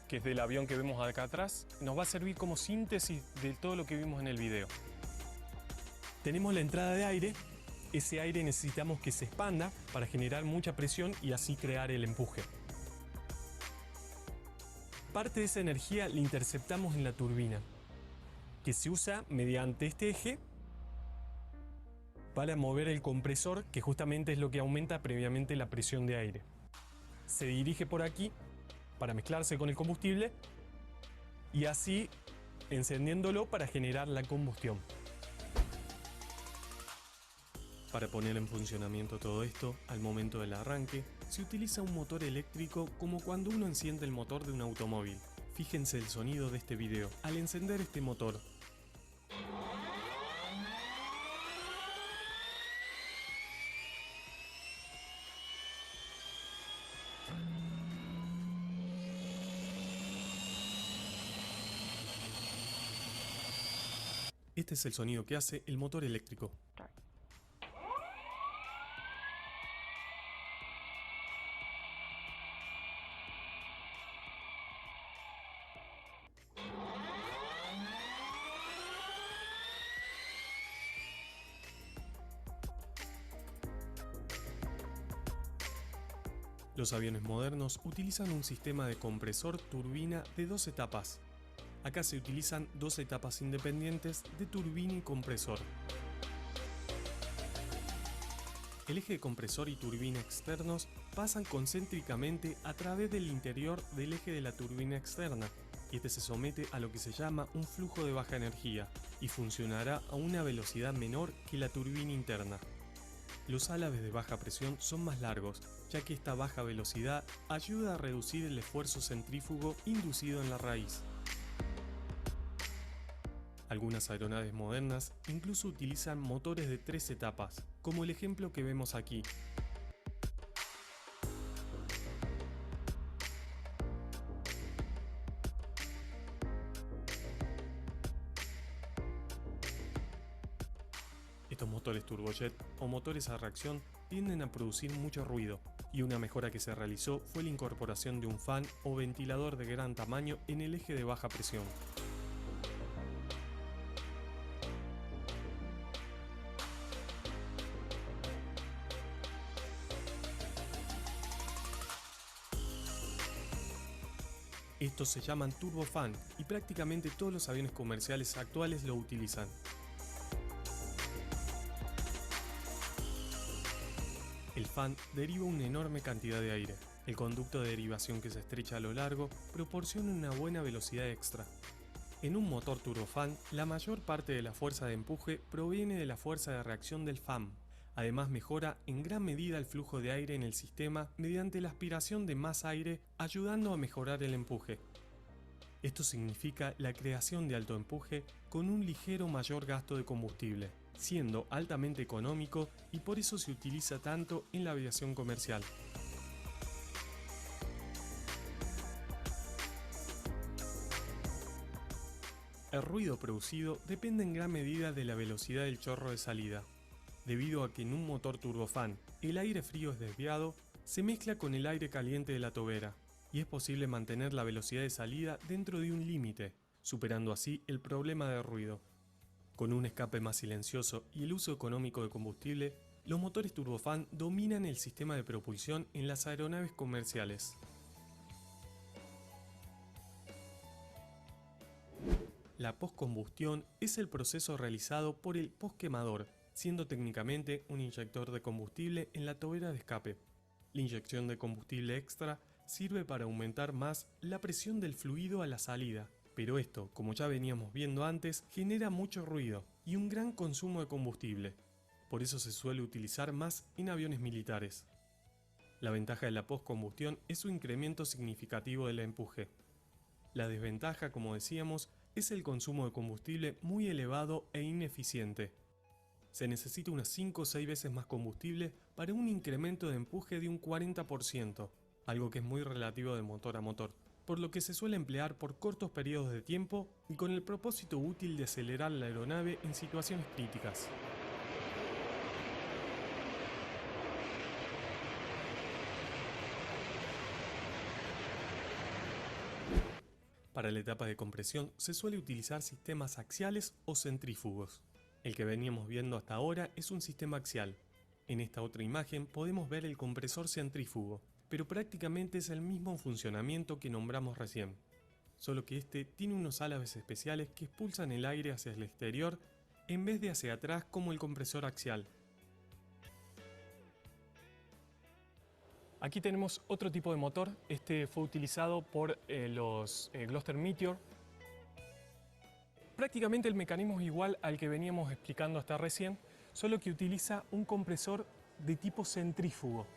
que es del avión que vemos acá atrás, nos va a servir como síntesis de todo lo que vimos en el video. Tenemos la entrada de aire. Ese aire necesitamos que se expanda para generar mucha presión y así crear el empuje. Parte de esa energía la interceptamos en la turbina, que se usa mediante este eje para mover el compresor, que justamente es lo que aumenta previamente la presión de aire. Se dirige por aquí para mezclarse con el combustible y así encendiéndolo para generar la combustión. Para poner en funcionamiento todo esto, al momento del arranque, se utiliza un motor eléctrico como cuando uno enciende el motor de un automóvil. Fíjense el sonido de este video al encender este motor. Este es el sonido que hace el motor eléctrico. Los aviones modernos utilizan un sistema de compresor-turbina de 2 etapas. Acá se utilizan 2 etapas independientes de turbina y compresor. El eje de compresor y turbina externos pasan concéntricamente a través del interior del eje de la turbina externa, y este se somete a lo que se llama un flujo de baja energía y funcionará a una velocidad menor que la turbina interna. Los álabes de baja presión son más largos, ya que esta baja velocidad ayuda a reducir el esfuerzo centrífugo inducido en la raíz. Algunas aeronaves modernas incluso utilizan motores de 3 etapas, como el ejemplo que vemos aquí. Estos motores turbojet o motores a reacción tienden a producir mucho ruido, y una mejora que se realizó fue la incorporación de un fan o ventilador de gran tamaño en el eje de baja presión. Estos se llaman turbofan y prácticamente todos los aviones comerciales actuales lo utilizan. El fan deriva una enorme cantidad de aire. El conducto de derivación que se estrecha a lo largo proporciona una buena velocidad extra. En un motor turbofan, la mayor parte de la fuerza de empuje proviene de la fuerza de reacción del fan. Además, mejora en gran medida el flujo de aire en el sistema mediante la aspiración de más aire, ayudando a mejorar el empuje. Esto significa la creación de alto empuje con un ligero mayor gasto de combustible, siendo altamente económico, y por eso se utiliza tanto en la aviación comercial. El ruido producido depende en gran medida de la velocidad del chorro de salida. Debido a que en un motor turbofan el aire frío es desviado, se mezcla con el aire caliente de la tobera, y es posible mantener la velocidad de salida dentro de un límite, superando así el problema de ruido. Con un escape más silencioso y el uso económico de combustible, los motores turbofan dominan el sistema de propulsión en las aeronaves comerciales. La postcombustión es el proceso realizado por el postquemador, siendo técnicamente un inyector de combustible en la tobera de escape. La inyección de combustible extra sirve para aumentar más la presión del fluido a la salida, pero esto, como ya veníamos viendo antes, genera mucho ruido y un gran consumo de combustible. Por eso se suele utilizar más en aviones militares. La ventaja de la postcombustión es su incremento significativo del empuje. La desventaja, como decíamos, es el consumo de combustible muy elevado e ineficiente. Se necesita unas 5 o 6 veces más combustible para un incremento de empuje de un 40%, algo que es muy relativo de motor a motor, por lo que se suele emplear por cortos periodos de tiempo y con el propósito útil de acelerar la aeronave en situaciones críticas. Para la etapa de compresión se suele utilizar sistemas axiales o centrífugos. El que veníamos viendo hasta ahora es un sistema axial. En esta otra imagen podemos ver el compresor centrífugo, pero prácticamente es el mismo funcionamiento que nombramos recién, solo que este tiene unos álabes especiales que expulsan el aire hacia el exterior en vez de hacia atrás como el compresor axial. Aquí tenemos otro tipo de motor. Este fue utilizado por los Gloster Meteor. Prácticamente el mecanismo es igual al que veníamos explicando hasta recién, solo que utiliza un compresor de tipo centrífugo.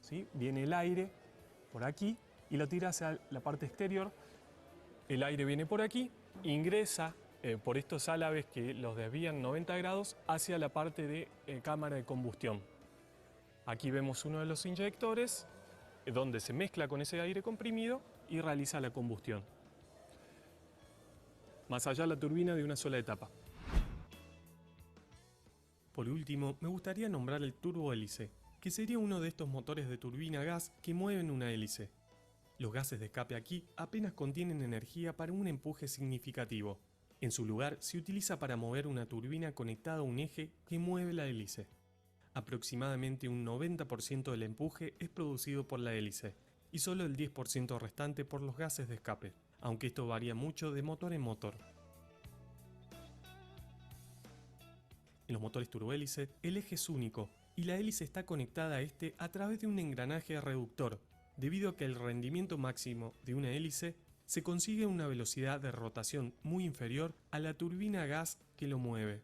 ¿Sí? Viene el aire por aquí y lo tira hacia la parte exterior. El aire viene por aquí, ingresa por estos álabes que los desvían 90 grados hacia la parte de cámara de combustión. Aquí vemos uno de los inyectores donde se mezcla con ese aire comprimido y realiza la combustión. Más allá la turbina de una sola etapa. Por último, me gustaría nombrar el turbohélice, que sería uno de estos motores de turbina a gas que mueven una hélice. Los gases de escape aquí apenas contienen energía para un empuje significativo. En su lugar, se utiliza para mover una turbina conectada a un eje que mueve la hélice. Aproximadamente un 90% del empuje es producido por la hélice y solo el 10% restante por los gases de escape, aunque esto varía mucho de motor en motor. En los motores turbohélice, el eje es único y la hélice está conectada a este a través de un engranaje reductor, debido a que el rendimiento máximo de una hélice se consigue a una velocidad de rotación muy inferior a la turbina a gas que lo mueve.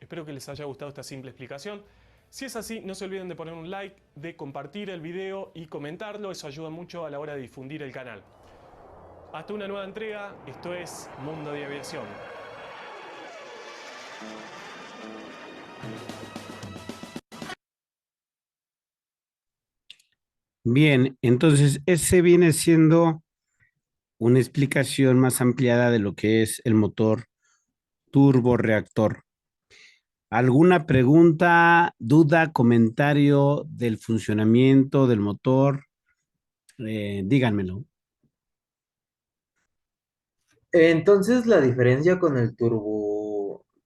Espero que les haya gustado esta simple explicación. Si es así, no se olviden de poner un like, de compartir el video y comentarlo. Eso ayuda mucho a la hora de difundir el canal. Hasta una nueva entrega. Esto es Mundo de Aviación. Bien, entonces ese viene siendo una explicación más ampliada de lo que es el motor turborreactor. ¿Alguna pregunta, duda, comentario del funcionamiento del motor? Díganmelo. Entonces, la diferencia con el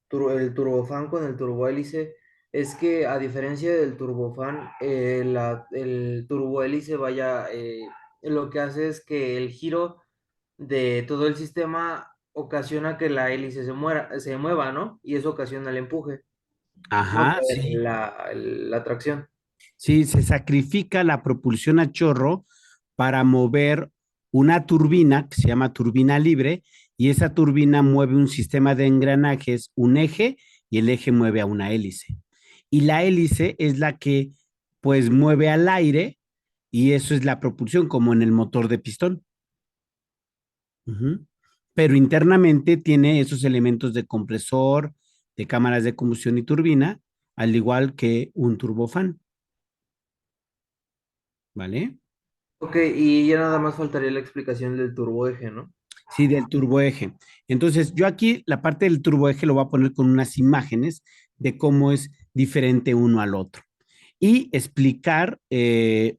turbofan con el turbohélice es que a diferencia del turbofan, el turbohélice lo que hace es que el giro de todo el sistema ocasiona que la hélice se mueva, ¿no? Y eso ocasiona el empuje, no Ajá, sí. la tracción. Sí, se sacrifica la propulsión a chorro para mover una turbina que se llama turbina libre y esa turbina mueve un sistema de engranajes, un eje y el eje mueve a una hélice. Y la hélice es la que pues mueve al aire y eso es la propulsión como en el motor de pistón. Ujú. Pero internamente tiene esos elementos de compresor, de cámaras de combustión y turbina, al igual que un turbofán. ¿Vale? Ok, y ya nada más faltaría la explicación del turboeje, ¿no? Sí, del turboeje. Entonces, yo aquí la parte del turboeje lo voy a poner con unas imágenes de cómo es diferente uno al otro. Y explicar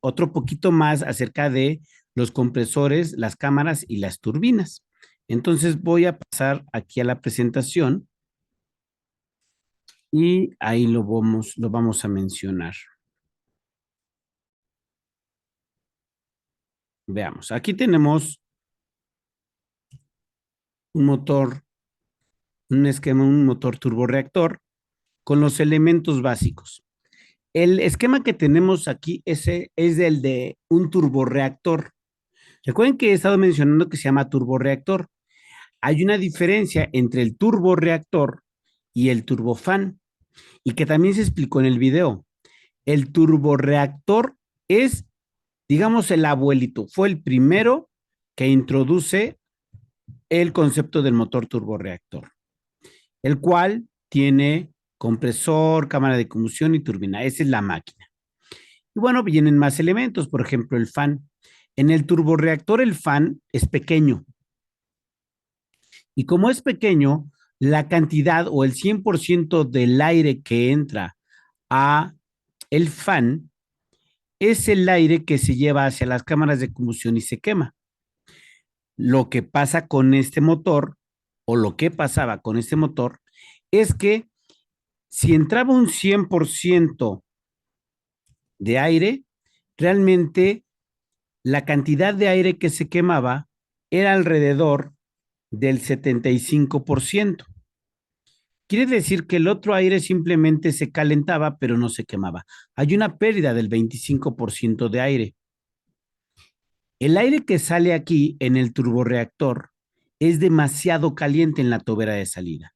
otro poquito más acerca de los compresores, las cámaras y las turbinas. Entonces, voy a pasar aquí a la presentación y ahí lo vamos a mencionar. Veamos, aquí tenemos un motor, un esquema, un motor turborreactor con los elementos básicos. El esquema que tenemos aquí ese es el de un turborreactor. Recuerden que he estado mencionando que se llama turborreactor. Hay una diferencia entre el turborreactor y el turbofán y que también se explicó en el video. El turborreactor es, digamos, el abuelito. Fue el primero que introduce el concepto del motor turborreactor, el cual tiene compresor, cámara de combustión y turbina. Esa es la máquina. Y bueno, vienen más elementos, por ejemplo, el fan. En el turborreactor el fan es pequeño. Y como es pequeño, la cantidad o el 100% del aire que entra a el fan es el aire que se lleva hacia las cámaras de combustión y se quema. Lo que pasa con este motor, o lo que pasaba con este motor, es que si entraba un 100% de aire, realmente la cantidad de aire que se quemaba era alrededor del 75%. Quiere decir que el otro aire simplemente se calentaba, pero no se quemaba. Hay una pérdida del 25% de aire. El aire que sale aquí en el turborreactor es demasiado caliente en la tobera de salida.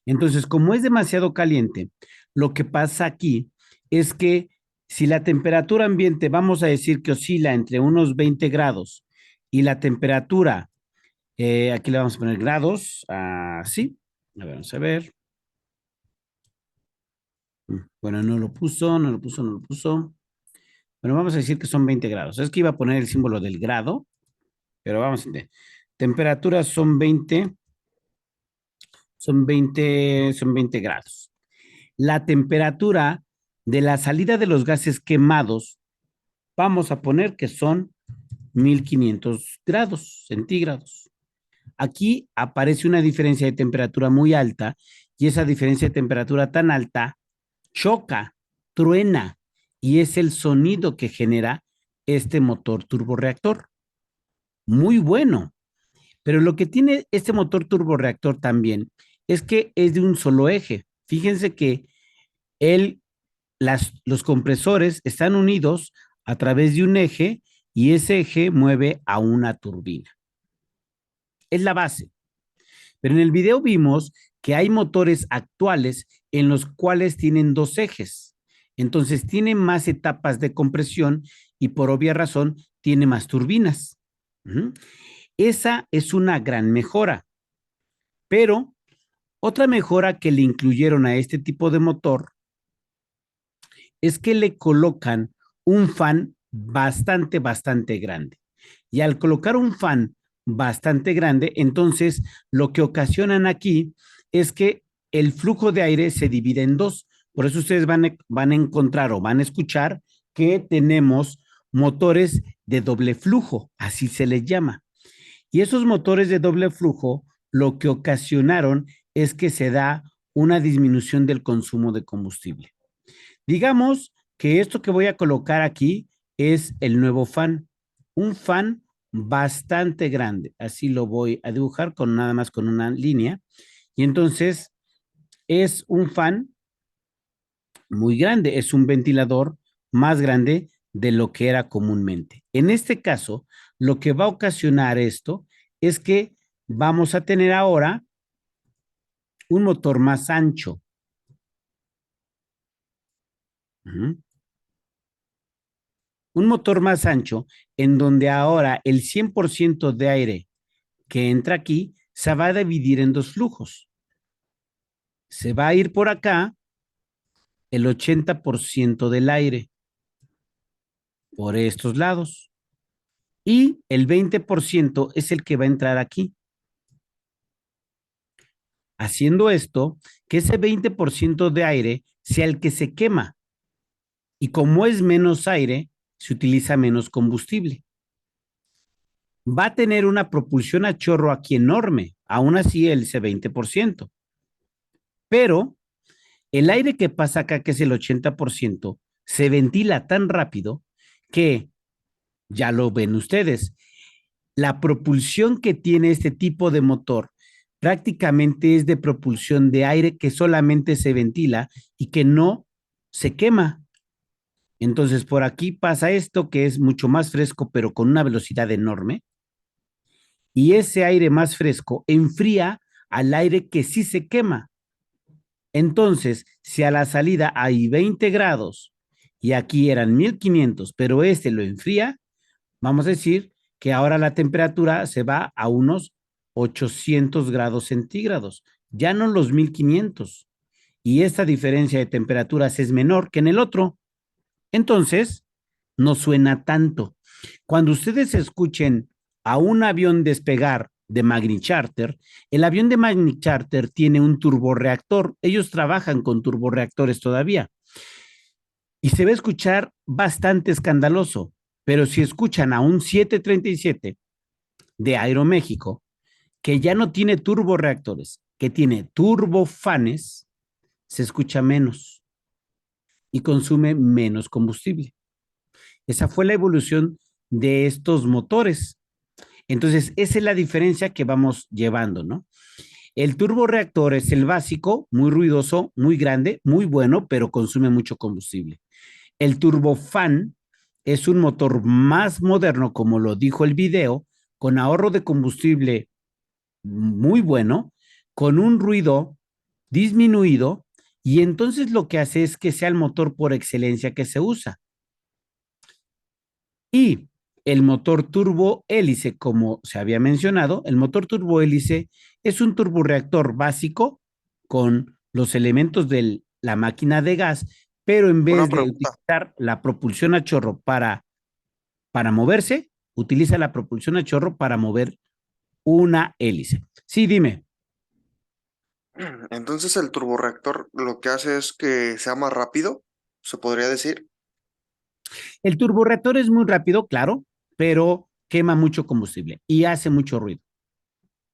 Entonces, como es demasiado caliente, lo que pasa aquí es que si la temperatura ambiente, vamos a decir que oscila entre unos 20 grados y la temperatura, aquí le vamos a poner grados, así, a ver, vamos a ver. Bueno, no lo puso, no lo puso, no lo puso. Bueno, vamos a decir que son 20 grados. Es que iba a poner el símbolo del grado, pero vamos a ver. Temperaturas son 20 grados. La temperatura de la salida de los gases quemados, vamos a poner que son 1500 grados centígrados. Aquí aparece una diferencia de temperatura muy alta y esa diferencia de temperatura tan alta choca, truena y es el sonido que genera este motor turborreactor. Muy bueno. Pero lo que tiene este motor turborreactor también es que es de un solo eje. Fíjense que el, los compresores están unidos a través de un eje y ese eje mueve a una turbina. Es la base. Pero en el video vimos que hay motores actuales en los cuales tienen dos ejes. Entonces tiene más etapas de compresión y por obvia razón tiene más turbinas. Esa es una gran mejora. Pero otra mejora que le incluyeron a este tipo de motor es que le colocan un fan bastante grande. Y al colocar un fan bastante grande, entonces lo que ocasionan aquí es que el flujo de aire se divide en dos. Por eso ustedes van a encontrar o van a escuchar que tenemos motores de doble flujo, así se les llama. Y esos motores de doble flujo lo que ocasionaron es que se da una disminución del consumo de combustible. Digamos que esto que voy a colocar aquí es el nuevo fan, un fan bastante grande. Así lo voy a dibujar con nada más con una línea. Y entonces es un fan muy grande, es un ventilador más grande de lo que era comúnmente. En este caso, lo que va a ocasionar esto es que vamos a tener ahora un motor más ancho. Un motor más ancho en donde ahora el 100% de aire que entra aquí se va a dividir en dos flujos. Se va a ir por acá el 80% del aire por estos lados y el 20% es el que va a entrar aquí. Haciendo esto, que ese 20% de aire sea el que se quema. Y como es menos aire, se utiliza menos combustible. Va a tener una propulsión a chorro aquí enorme, aún así ese 20%. Pero el aire que pasa acá, que es el 80%, se ventila tan rápido que, ya lo ven ustedes, la propulsión que tiene este tipo de motor prácticamente es de propulsión de aire que solamente se ventila y que no se quema. Entonces, por aquí pasa esto que es mucho más fresco, pero con una velocidad enorme. Y ese aire más fresco enfría al aire que sí se quema. Entonces, si a la salida hay 20 grados y aquí eran 1500, pero este lo enfría, vamos a decir que ahora la temperatura se va a unos 800 grados centígrados, ya no los 1500. Y esta diferencia de temperaturas es menor que en el otro. Entonces, no suena tanto. Cuando ustedes escuchen a un avión despegar de Magni Charter, el avión de Magni Charter tiene un turborreactor. Ellos trabajan con turborreactores todavía. Y se va a escuchar bastante escandaloso. Pero si escuchan a un 737 de Aeroméxico, que ya no tiene turborreactores, que tiene turbofanes, se escucha menos y consume menos combustible. Esa fue la evolución de estos motores. Entonces, esa es la diferencia que vamos llevando, ¿no? El turborreactor es el básico, muy ruidoso, muy grande, muy bueno, pero consume mucho combustible. El turbofan es un motor más moderno, como lo dijo el video, con ahorro de combustible muy bueno, con un ruido disminuido, y entonces lo que hace es que sea el motor por excelencia que se usa. Y el motor turbohélice, como se había mencionado, el motor turbohélice es un turborreactor básico con los elementos de la máquina de gas, pero en Una vez de pregunta. utilizar la propulsión a chorro para moverse, utiliza la propulsión a chorro para mover una hélice. Sí, dime. Entonces el turborreactor lo que hace es que sea más rápido, se podría decir. El turborreactor es muy rápido, claro, pero quema mucho combustible y hace mucho ruido.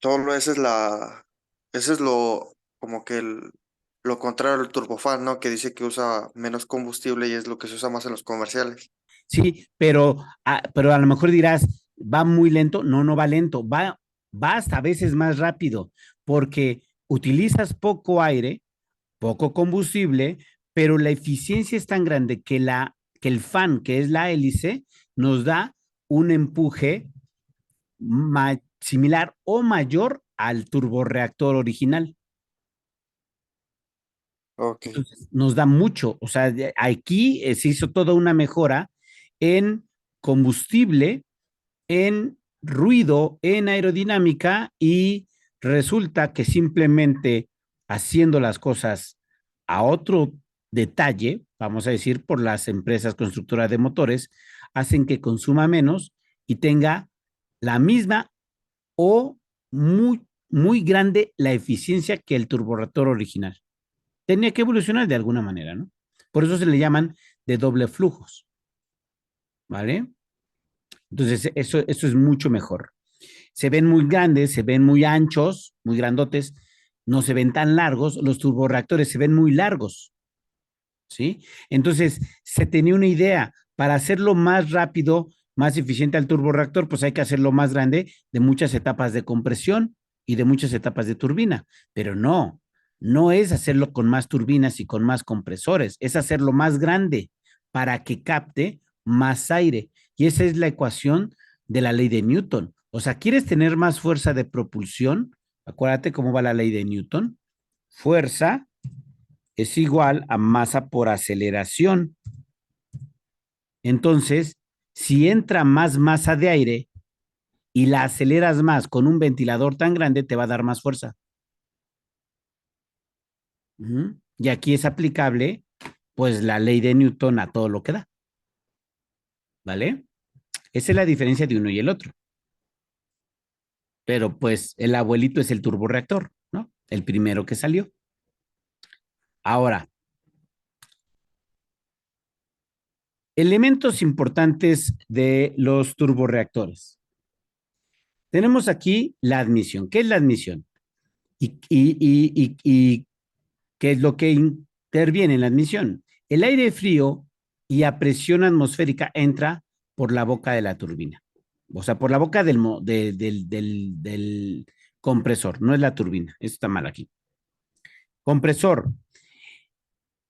Solo ese es lo, como que lo contrario al turbofan, ¿no? Que dice que usa menos combustible y es lo que se usa más en los comerciales. Sí, pero a lo mejor dirás, va muy lento. No, no va lento, va hasta a veces más rápido, porque utilizas poco aire, poco combustible, pero la eficiencia es tan grande que el fan, que es la hélice, nos da un empuje similar o mayor al turborreactor original. Ok. Entonces, nos da mucho. O sea, aquí se hizo toda una mejora en combustible, en ruido, en aerodinámica, y resulta que simplemente haciendo las cosas a otro detalle, vamos a decir, por las empresas constructoras de motores, hacen que consuma menos y tenga la misma o muy, muy grande la eficiencia que el turborreactor original. Tenía que evolucionar de alguna manera, ¿no? Por eso se le llaman de doble flujos, ¿vale? Entonces, eso es mucho mejor. Se ven muy grandes, se ven muy anchos, muy grandotes, no se ven tan largos. Los turborreactores se ven muy largos, ¿sí? Entonces, se tenía una idea, para hacerlo más rápido, más eficiente al turborreactor, pues hay que hacerlo más grande, de muchas etapas de compresión y de muchas etapas de turbina, pero no, no es hacerlo con más turbinas y con más compresores, es hacerlo más grande para que capte más aire. Y esa es la ecuación de la ley de Newton. O sea, ¿quieres tener más fuerza de propulsión? Acuérdate cómo va la ley de Newton. Fuerza es igual a masa por aceleración. Entonces, si entra más masa de aire y la aceleras más con un ventilador tan grande, te va a dar más fuerza. Y aquí es aplicable, pues, la ley de Newton a todo lo que da. ¿Vale? Esa es la diferencia de uno y el otro. Pero, pues, el abuelito es el turborreactor, ¿no? El primero que salió. Ahora, elementos importantes de los turborreactores. Tenemos aquí la admisión. ¿Qué es la admisión? Y qué es lo que interviene en la admisión. El aire frío y a presión atmosférica entra por la boca de la turbina. O sea, por la boca del compresor, no es la turbina. Eso está mal aquí. Compresor.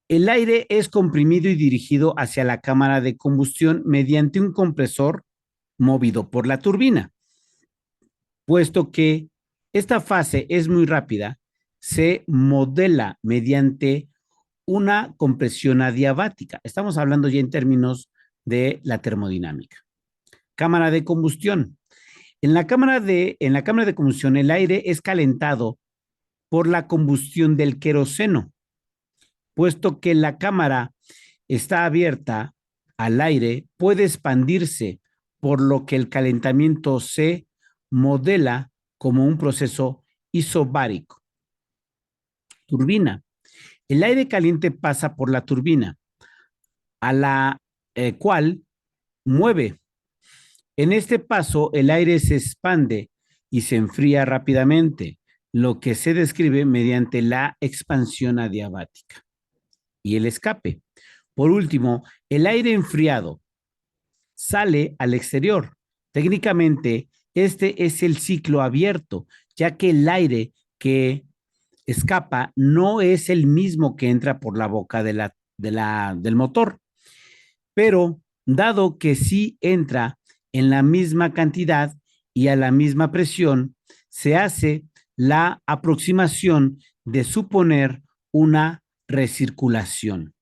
El aire es comprimido y dirigido hacia la cámara de combustión mediante un compresor movido por la turbina. Puesto que esta fase es muy rápida, se modela mediante una compresión adiabática. Estamos hablando ya en términos de la termodinámica. Cámara de combustión. En la cámara de combustión, el aire es calentado por la combustión del queroseno, puesto que la cámara está abierta al aire, puede expandirse, por lo que el calentamiento se modela como un proceso isobárico. Turbina. El aire caliente pasa por la turbina, a la cual mueve. En este paso, el aire se expande y se enfría rápidamente, lo que se describe mediante la expansión adiabática. Y el escape. Por último, el aire enfriado sale al exterior. Técnicamente, este es el ciclo abierto, ya que el aire que escapa no es el mismo que entra por la boca del motor, pero dado que sí entra en la misma cantidad y a la misma presión, se hace la aproximación de suponer una recirculación.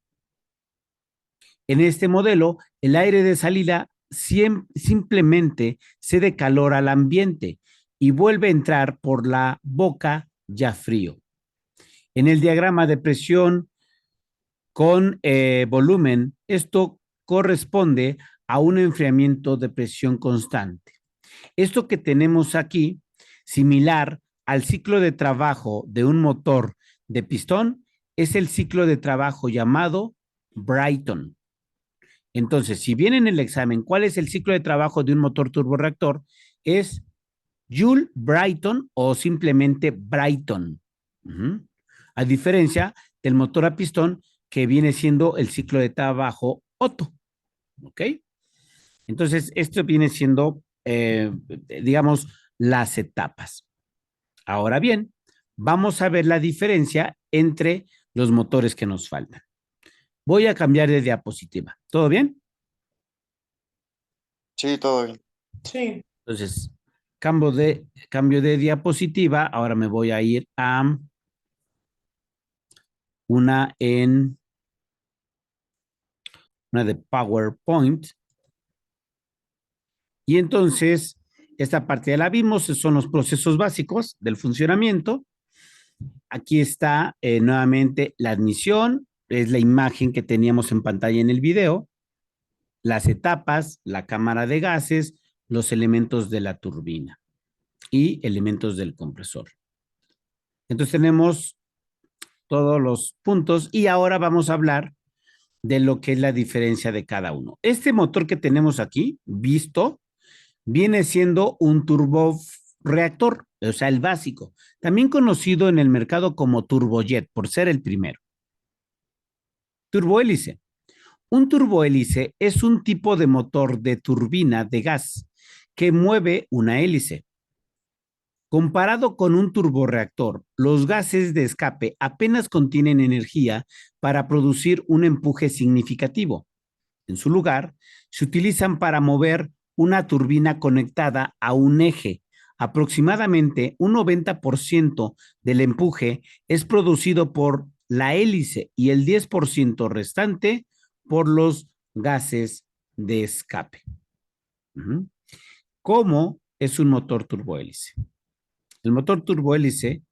En este modelo, el aire de salida simplemente cede calor al ambiente y vuelve a entrar por la boca ya frío. En el diagrama de presión con volumen, esto corresponde a un enfriamiento de presión constante. Esto que tenemos aquí, similar al ciclo de trabajo de un motor de pistón, es el ciclo de trabajo llamado Brayton. Entonces, si viene en el examen, ¿cuál es el ciclo de trabajo de un motor turborreactor? Es Joule Brayton o simplemente Brayton. A diferencia del motor a pistón, que viene siendo el ciclo de trabajo Otto. ¿Ok? Entonces, esto viene siendo, digamos, las etapas. Ahora bien, vamos a ver la diferencia entre los motores que nos faltan. Voy a cambiar de diapositiva. ¿Todo bien? Sí, todo bien. Sí. Entonces, cambio de diapositiva. Ahora me voy a ir a una de PowerPoint. Y entonces, esta parte ya la vimos, son los procesos básicos del funcionamiento. Aquí está nuevamente la admisión, es la imagen que teníamos en pantalla en el video, las etapas, la cámara de gases, los elementos de la turbina y elementos del compresor. Entonces tenemos todos los puntos y ahora vamos a hablar de lo que es la diferencia de cada uno. Este motor que tenemos aquí, visto, viene siendo un turborreactor, o sea, el básico, también conocido en el mercado como turbojet, por ser el primero. Turbohélice. Un turbohélice es un tipo de motor de turbina de gas que mueve una hélice. Comparado con un turborreactor, los gases de escape apenas contienen energía para producir un empuje significativo. En su lugar, se utilizan para mover una turbina conectada a un eje. Aproximadamente un 90% del empuje es producido por la hélice y el 10% restante por los gases de escape. ¿Cómo es un motor turbohélice? El motor turbohélice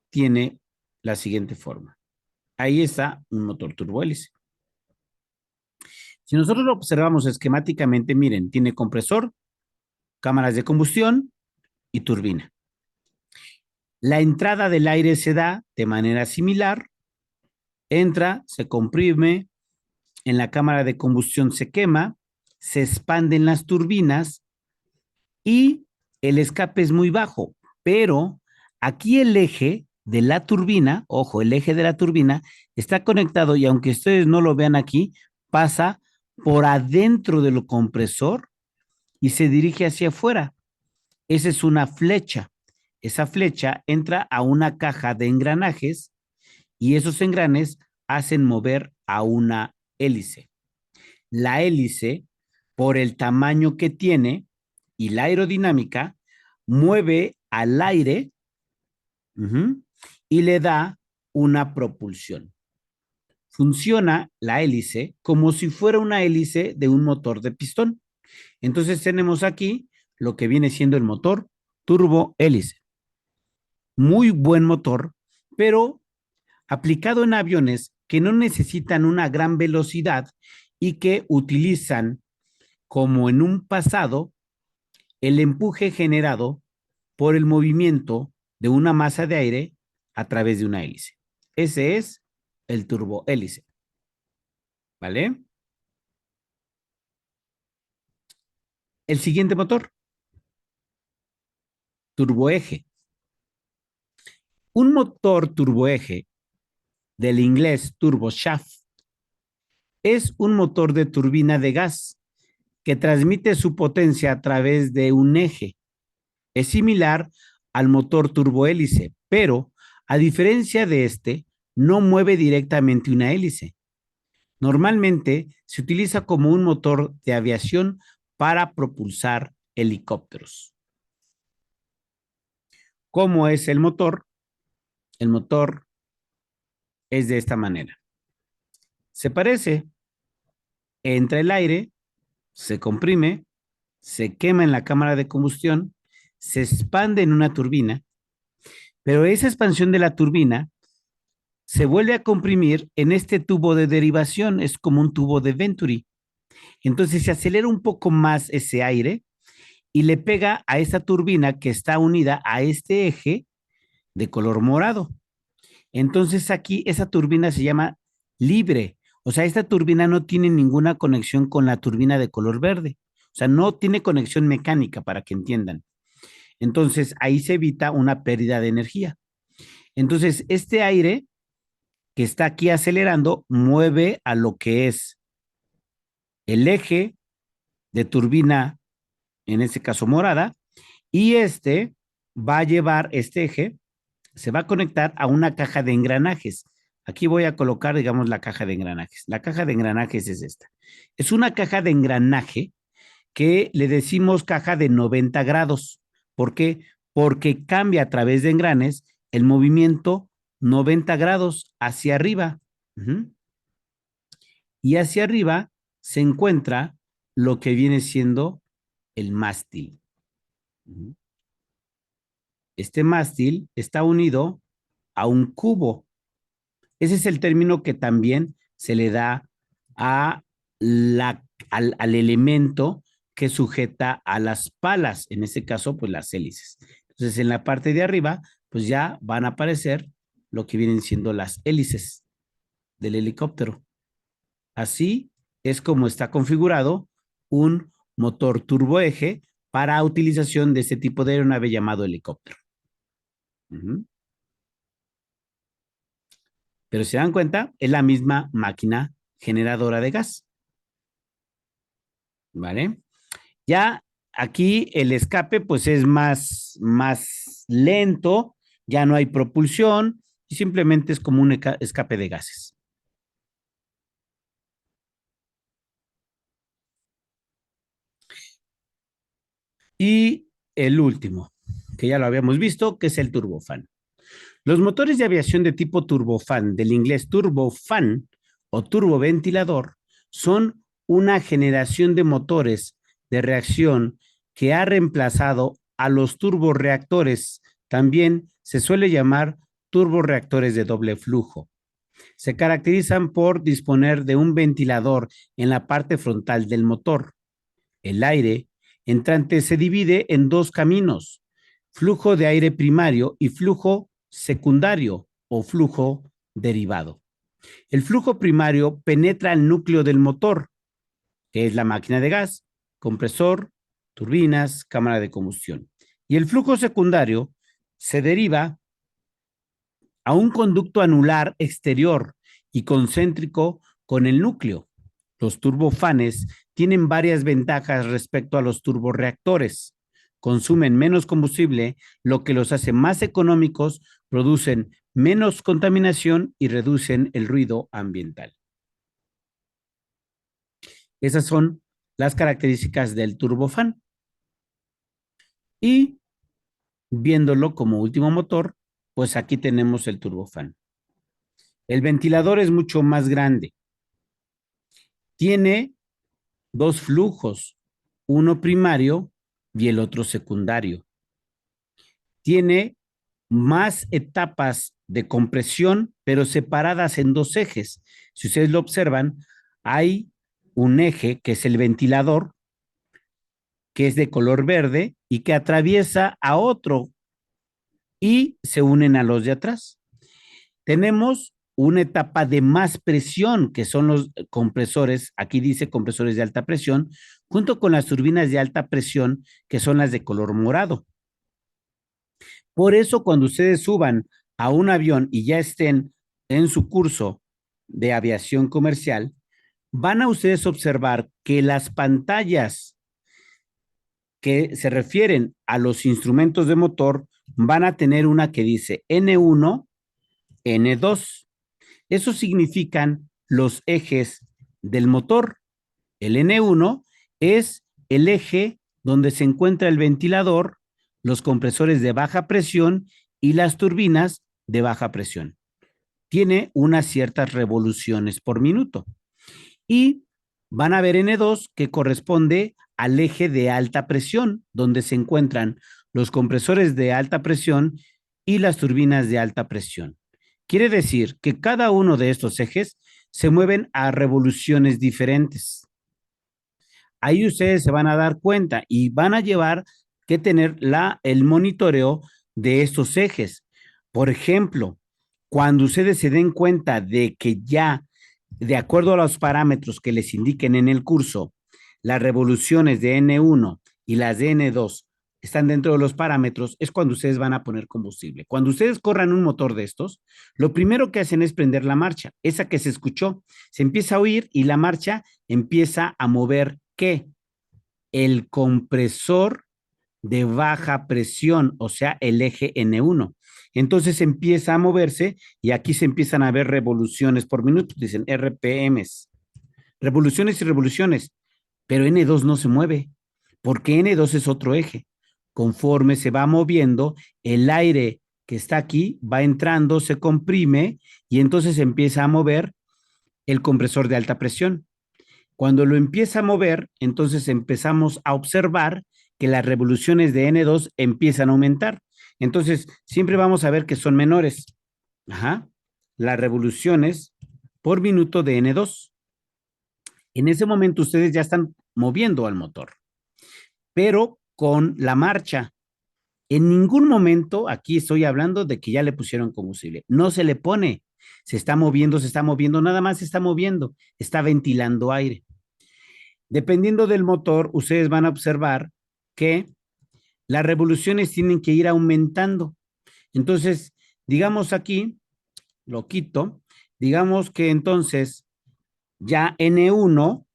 tiene la siguiente forma. Ahí está un motor turbohélice. Si nosotros lo observamos esquemáticamente, miren, tiene compresor, cámaras de combustión y turbina. La entrada del aire se da de manera similar. Entra, se comprime, en la cámara de combustión se quema, se expanden las turbinas y el escape es muy bajo, pero aquí el eje de la turbina, ojo, el eje de la turbina está conectado y aunque ustedes no lo vean aquí, pasa por adentro del compresor y se dirige hacia afuera. Esa es una flecha. Esa flecha entra a una caja de engranajes y esos engranes hacen mover a una hélice. La hélice, por el tamaño que tiene y la aerodinámica, mueve al aire y le da una propulsión. Funciona la hélice como si fuera una hélice de un motor de pistón. Entonces tenemos aquí lo que viene siendo el motor turbohélice. Muy buen motor, pero aplicado en aviones que no necesitan una gran velocidad y que utilizan, como en un pasado, el empuje generado por el movimiento de una masa de aire a través de una hélice. Ese es el turbohélice. ¿Vale? El siguiente motor, turboeje. Un motor turboeje, del inglés turboshaft, es un motor de turbina de gas que transmite su potencia a través de un eje. Es similar al motor turbohélice, pero A diferencia de este, no mueve directamente una hélice. Normalmente se utiliza como un motor de aviación para propulsar helicópteros. ¿Cómo es el motor? El motor es de esta manera. Se parece, entra el aire, se comprime, se quema en la cámara de combustión, se expande en una turbina, pero esa expansión de la turbina se vuelve a comprimir en este tubo de derivación, es como un tubo de Venturi. Entonces se acelera un poco más ese aire y le pega a esta turbina que está unida a este eje de color morado. Entonces aquí esa turbina se llama libre. O sea, esta turbina no tiene ninguna conexión con la turbina de color verde. O sea, no tiene conexión mecánica para que entiendan. Entonces ahí se evita una pérdida de energía. Entonces este aire que está aquí acelerando mueve a lo que es el eje de turbina, en este caso morada, y este va a llevar este eje, se va a conectar a una caja de engranajes. Aquí voy a colocar, digamos, la caja de engranajes. La caja de engranajes es esta. Es una caja de engranaje que le decimos caja de 90 grados. ¿Por qué? Porque cambia a través de engranes el movimiento 90 grados hacia arriba. Y hacia arriba se encuentra lo que viene siendo el mástil. Este mástil está unido a un cubo. Ese es el término que también se le da a al elemento que sujeta a las palas, en este caso, pues las hélices. Entonces, en la parte de arriba, pues ya van a aparecer lo que vienen siendo las hélices del helicóptero. Así es como está configurado un motor turboeje para utilización de este tipo de aeronave llamado helicóptero. Pero si se dan cuenta, es la misma máquina generadora de gas. ¿Vale? Ya aquí el escape pues es más lento, ya no hay propulsión y simplemente es como un escape de gases. Y el último, que ya lo habíamos visto, que es el turbofán. Los motores de aviación de tipo turbofán, del inglés turbofan o turboventilador, son una generación de motores de reacción que ha reemplazado a los turborreactores. También se suele llamar turborreactores de doble flujo. Se caracterizan por disponer de un ventilador en la parte frontal del motor. El aire entrante se divide en dos caminos: flujo de aire primario y flujo secundario o flujo derivado. El flujo primario penetra el núcleo del motor, que es la máquina de gas, compresor, turbinas, cámara de combustión. Y el flujo secundario se deriva a un conducto anular exterior y concéntrico con el núcleo. Los turbofanes tienen varias ventajas respecto a los turborreactores. Consumen menos combustible, lo que los hace más económicos, producen menos contaminación y reducen el ruido ambiental. Esas son las características del turbofán. Y viéndolo como último motor, pues aquí tenemos el turbofán. El ventilador es mucho más grande. Tiene dos flujos, uno primario y el otro secundario. Tiene más etapas de compresión, pero separadas en dos ejes. Si ustedes lo observan, hay un eje que es el ventilador, que es de color verde y que atraviesa a otro y se unen a los de atrás. Tenemos una etapa de más presión, que son los compresores, aquí dice compresores de alta presión, junto con las turbinas de alta presión, que son las de color morado. Por eso, cuando ustedes suban a un avión y ya estén en su curso de aviación comercial, van a ustedes observar que las pantallas que se refieren a los instrumentos de motor van a tener una que dice N1 N2. Eso significan los ejes del motor. El N1 es el eje donde se encuentra el ventilador, los compresores de baja presión y las turbinas de baja presión. Tiene unas ciertas revoluciones por minuto. Y van a ver N2 que corresponde al eje de alta presión, donde se encuentran los compresores de alta presión y las turbinas de alta presión. Quiere decir que cada uno de estos ejes se mueven a revoluciones diferentes. Ahí ustedes se van a dar cuenta y van a llevar que tener el monitoreo de estos ejes. Por ejemplo, cuando ustedes se den cuenta de que ya, de acuerdo a los parámetros que les indiquen en el curso, las revoluciones de N1 y las de N2 están dentro de los parámetros, es cuando ustedes van a poner combustible. Cuando ustedes corran un motor de estos, lo primero que hacen es prender la marcha. Esa que se escuchó, se empieza a oír y la marcha empieza a mover, ¿qué? El compresor de baja presión, o sea, el eje N1. Entonces empieza a moverse y aquí se empiezan a ver revoluciones por minuto, dicen RPMs, revoluciones y revoluciones, pero N2 no se mueve, porque N2 es otro eje. Conforme se va moviendo, el aire que está aquí va entrando, se comprime y entonces empieza a mover el compresor de alta presión. Cuando lo empieza a mover, entonces empezamos a observar que las revoluciones de N2 empiezan a aumentar. Entonces, siempre vamos a ver que son menores. Ajá. Las revoluciones por minuto de N2. En ese momento ustedes ya están moviendo al motor, pero con la marcha. En ningún momento aquí estoy hablando de que ya le pusieron combustible. No se le pone. Se está moviendo, nada más se está moviendo, está ventilando aire. Dependiendo del motor, ustedes van a observar que las revoluciones tienen que ir aumentando. Entonces, digamos aquí, lo quito, digamos que entonces ya N1,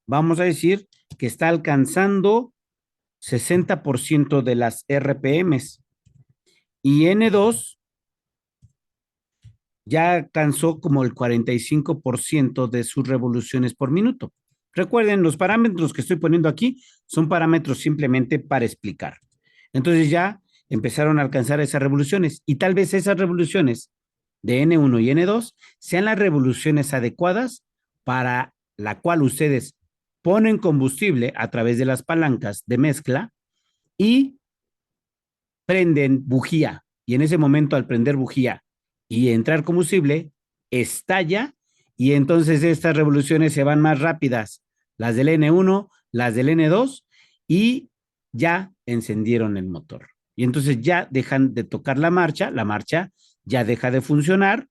vamos a decir que está alcanzando 60% de las RPMs y N2 ya alcanzó como el 45% de sus revoluciones por minuto. Recuerden, los parámetros que estoy poniendo aquí son parámetros simplemente para explicar. Entonces ya empezaron a alcanzar esas revoluciones y tal vez esas revoluciones de N1 y N2 sean las revoluciones adecuadas para la cual ustedes ponen combustible a través de las palancas de mezcla y prenden bujía. Y en ese momento, al prender bujía y entrar combustible, estalla y entonces estas revoluciones se van más rápidas, las del N1, las del N2 y ya encendieron el motor. Y entonces ya dejan de tocar la marcha ya deja de funcionar,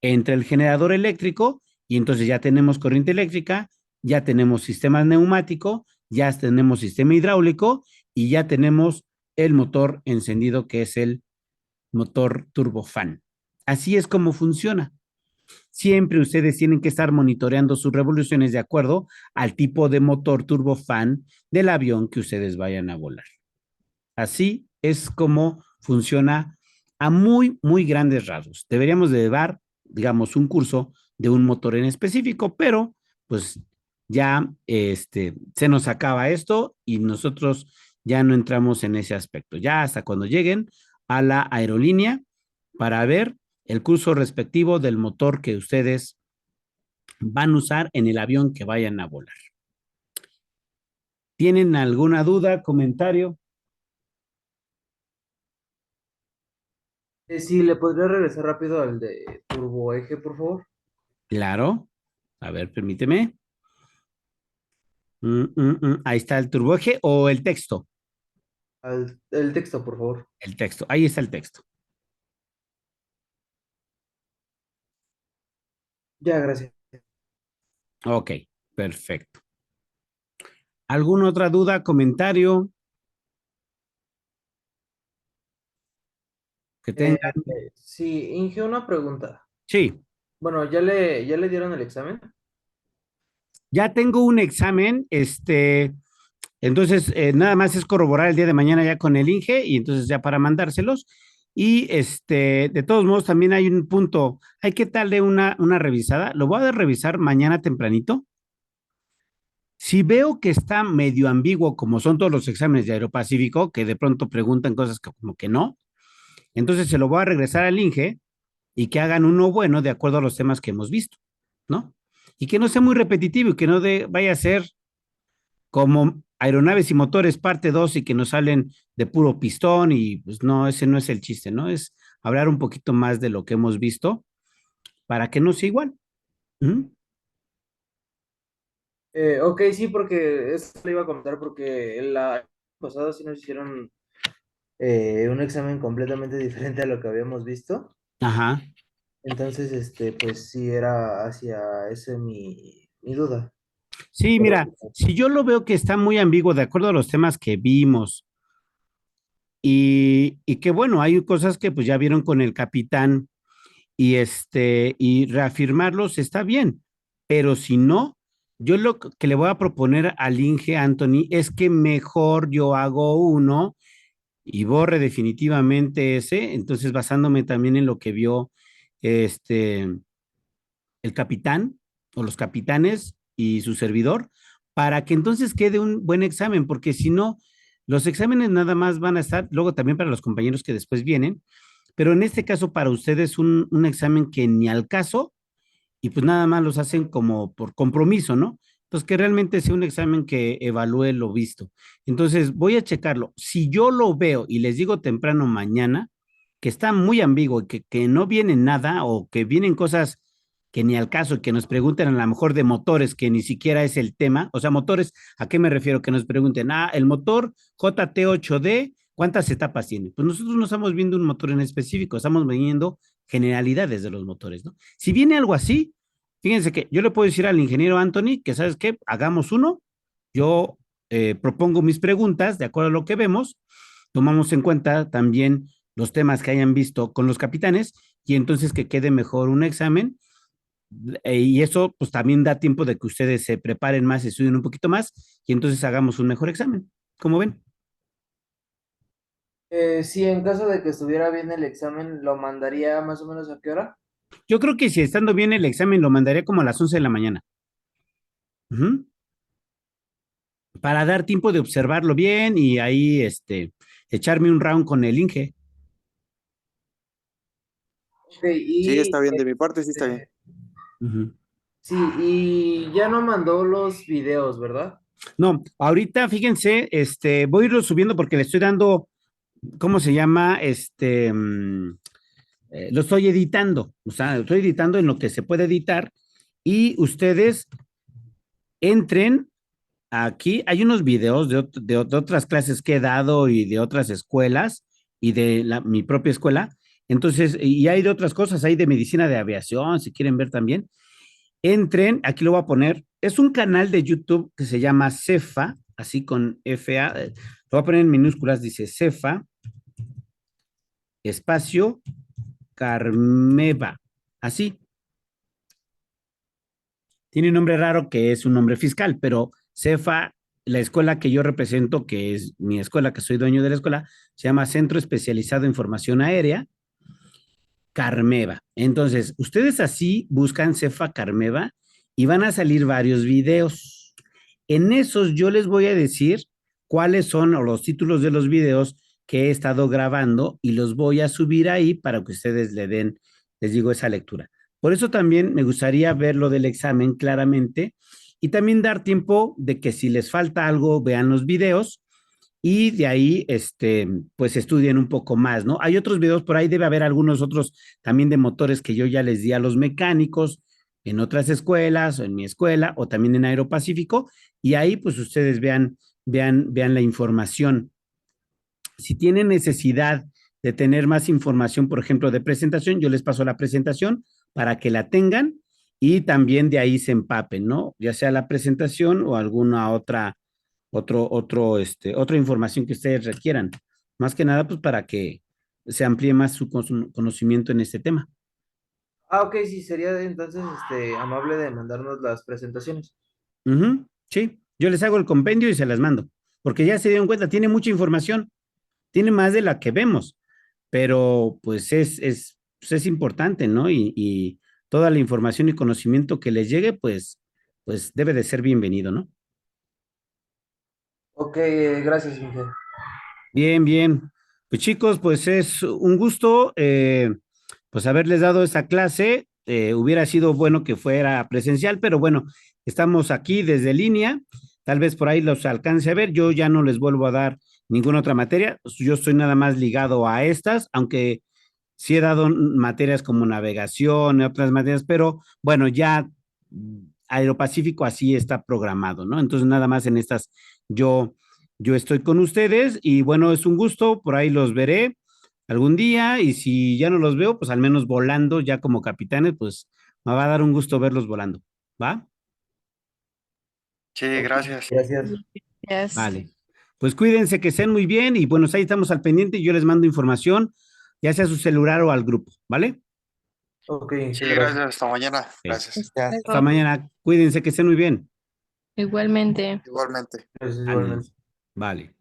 entra el generador eléctrico y entonces ya tenemos corriente eléctrica, ya tenemos sistema neumático, ya tenemos sistema hidráulico y ya tenemos el motor encendido que es el motor turbofan. Así es como funciona. Siempre ustedes tienen que estar monitoreando sus revoluciones de acuerdo al tipo de motor turbofan del avión que ustedes vayan a volar. Así es como funciona a muy, muy grandes rasgos. Deberíamos de dar, digamos, un curso de un motor en específico, pero pues ya se nos acaba esto y nosotros ya no entramos en ese aspecto. Ya hasta cuando lleguen a la aerolínea para ver el curso respectivo del motor que ustedes van a usar en el avión que vayan a volar. ¿Tienen alguna duda, comentario? Sí, ¿le podría regresar rápido al de turboeje, por favor? Claro. A ver, permíteme. Ahí está el turboeje o el texto. El texto, por favor. El texto. Ahí está el texto. Ya, gracias. Ok, perfecto. ¿Alguna otra duda, comentario que tengan? Sí, Inge, una pregunta. Sí, Bueno, ¿ya le dieron el examen? ya tengo un examen, entonces nada más es corroborar el día de mañana ya con el INGE y entonces ya para mandárselos. Y de todos modos, también hay un punto, hay que darle una revisada. Lo voy a revisar mañana tempranito. Si veo que está medio ambiguo, como son todos los exámenes de Aeropacífico, que de pronto preguntan cosas que como que no, entonces se lo voy a regresar al INGE y que hagan uno bueno de acuerdo a los temas que hemos visto, ¿no? Y que no sea muy repetitivo y que no vaya a ser como aeronaves y motores parte 2 y que nos salen de puro pistón y pues no, ese no es el chiste, ¿no? Es hablar un poquito más de lo que hemos visto para que no sea igual. ¿Mm? Ok, sí, porque eso le iba a contar porque la pasada sí nos hicieron un examen completamente diferente a lo que habíamos visto. Ajá. Entonces, pues sí era hacia ese mi duda. Sí, Pero, mira, si yo lo veo que está muy ambiguo de acuerdo a los temas que vimos y que bueno, hay cosas que pues ya vieron con el capitán y reafirmarlos está bien, pero si no, yo lo que le voy a proponer al Inge Anthony es que mejor yo hago uno y borre definitivamente ese, entonces basándome también en lo que vio este el capitán o los capitanes y su servidor, para que entonces quede un buen examen, porque si no, los exámenes nada más van a estar, luego también para los compañeros que después vienen, pero en este caso para ustedes un examen que ni al caso y pues nada más los hacen como por compromiso, ¿no? Entonces que realmente sea un examen que evalúe lo visto. Entonces voy a checarlo. Si yo lo veo y les digo temprano mañana que está muy ambiguo y que no viene nada o que vienen cosas que ni al caso, que nos pregunten a lo mejor de motores que ni siquiera es el tema, o sea, motores, ¿a qué me refiero? Que nos pregunten, el motor JT8D, ¿cuántas etapas tiene? Pues nosotros no estamos viendo un motor en específico, estamos viendo generalidades de los motores, ¿no? Si viene algo así, fíjense que yo le puedo decir al ingeniero Anthony que, ¿sabes qué? Hagamos uno, yo propongo mis preguntas de acuerdo a lo que vemos, tomamos en cuenta también los temas que hayan visto con los capitanes y entonces que quede mejor un examen y eso pues también da tiempo de que ustedes se preparen más, estudien un poquito más y entonces hagamos un mejor examen. ¿Cómo ven? sí, en caso de que estuviera bien el examen, ¿lo mandaría más o menos a qué hora? Yo creo que si estando bien el examen lo mandaría como a las 11 de la mañana. Ujú. Para dar tiempo de observarlo bien y ahí echarme un round con el Inge. Ok, Sí, y está bien, de mi parte sí está bien. Ujú. sí, y ya no mandó los videos, ¿verdad? No, ahorita fíjense, voy a irlo subiendo porque le estoy dando, ¿cómo se llama? Lo estoy editando, o sea, estoy editando en lo que se puede editar y ustedes entren aquí. Hay unos videos de otras clases que he dado y de otras escuelas y de mi propia escuela. Entonces, y hay de otras cosas, hay de medicina de aviación, si quieren ver también. Entren, aquí lo voy a poner. Es un canal de YouTube que se llama Cefa, así con FA. Lo voy a poner en minúsculas, dice Cefa, espacio, Carmeva. Así. Tiene un nombre raro que es un nombre fiscal, pero Cefa, la escuela que yo represento, que es mi escuela, que soy dueño de la escuela, se llama Centro Especializado en Formación Aérea, Carmeva. Entonces, ustedes así buscan Cefa Carmeva y van a salir varios videos. En esos yo les voy a decir cuáles son los títulos de los videos que he estado grabando y los voy a subir ahí para que ustedes le den, les digo, esa lectura. Por eso también me gustaría ver lo del examen claramente y también dar tiempo de que si les falta algo, vean los videos y de ahí, pues estudien un poco más, ¿no? Hay otros videos por ahí, debe haber algunos otros también de motores que yo ya les di a los mecánicos en otras escuelas o en mi escuela o también en Aeropacífico y ahí pues ustedes vean la información. Si tienen necesidad de tener más información, por ejemplo, de presentación, yo les paso la presentación para que la tengan y también de ahí se empapen, ¿no? Ya sea la presentación o alguna otra información que ustedes requieran. Más que nada, pues para que se amplíe más su conocimiento en este tema. Ah, ok, sí, sería entonces amable de mandarnos las presentaciones. Ujú, sí, yo les hago el compendio y se las mando, porque ya se dieron cuenta, tiene mucha información, tiene más de la que vemos, pero pues es importante, ¿no? Y toda la información y conocimiento que les llegue, pues debe de ser bienvenido, ¿no? Ok, gracias, Inge. Bien, bien. Pues chicos, pues es un gusto, pues haberles dado esta clase. Hubiera sido bueno que fuera presencial, pero bueno, estamos aquí desde línea. Tal vez por ahí los alcance a ver. Yo ya no les vuelvo a dar ninguna otra materia. Yo estoy nada más ligado a estas, aunque sí he dado materias como navegación y otras materias, pero bueno, ya Aeropacífico así está programado, ¿no? Entonces nada más en estas yo, yo estoy con ustedes y bueno, es un gusto, por ahí los veré algún día y si ya no los veo, pues al menos volando ya como capitanes, pues me va a dar un gusto verlos volando, ¿va? Sí, Ok, gracias. gracias. Gracias. Vale. Pues cuídense, que estén muy bien y bueno, ahí estamos al pendiente y yo les mando información, ya sea a su celular o al grupo, ¿vale? Ok, Sí, gracias. gracias. Hasta mañana. Ok. Gracias. Ya, Hasta mañana, cuídense, que estén muy bien. Igualmente. Igualmente. gracias igualmente. Ándense. Vale.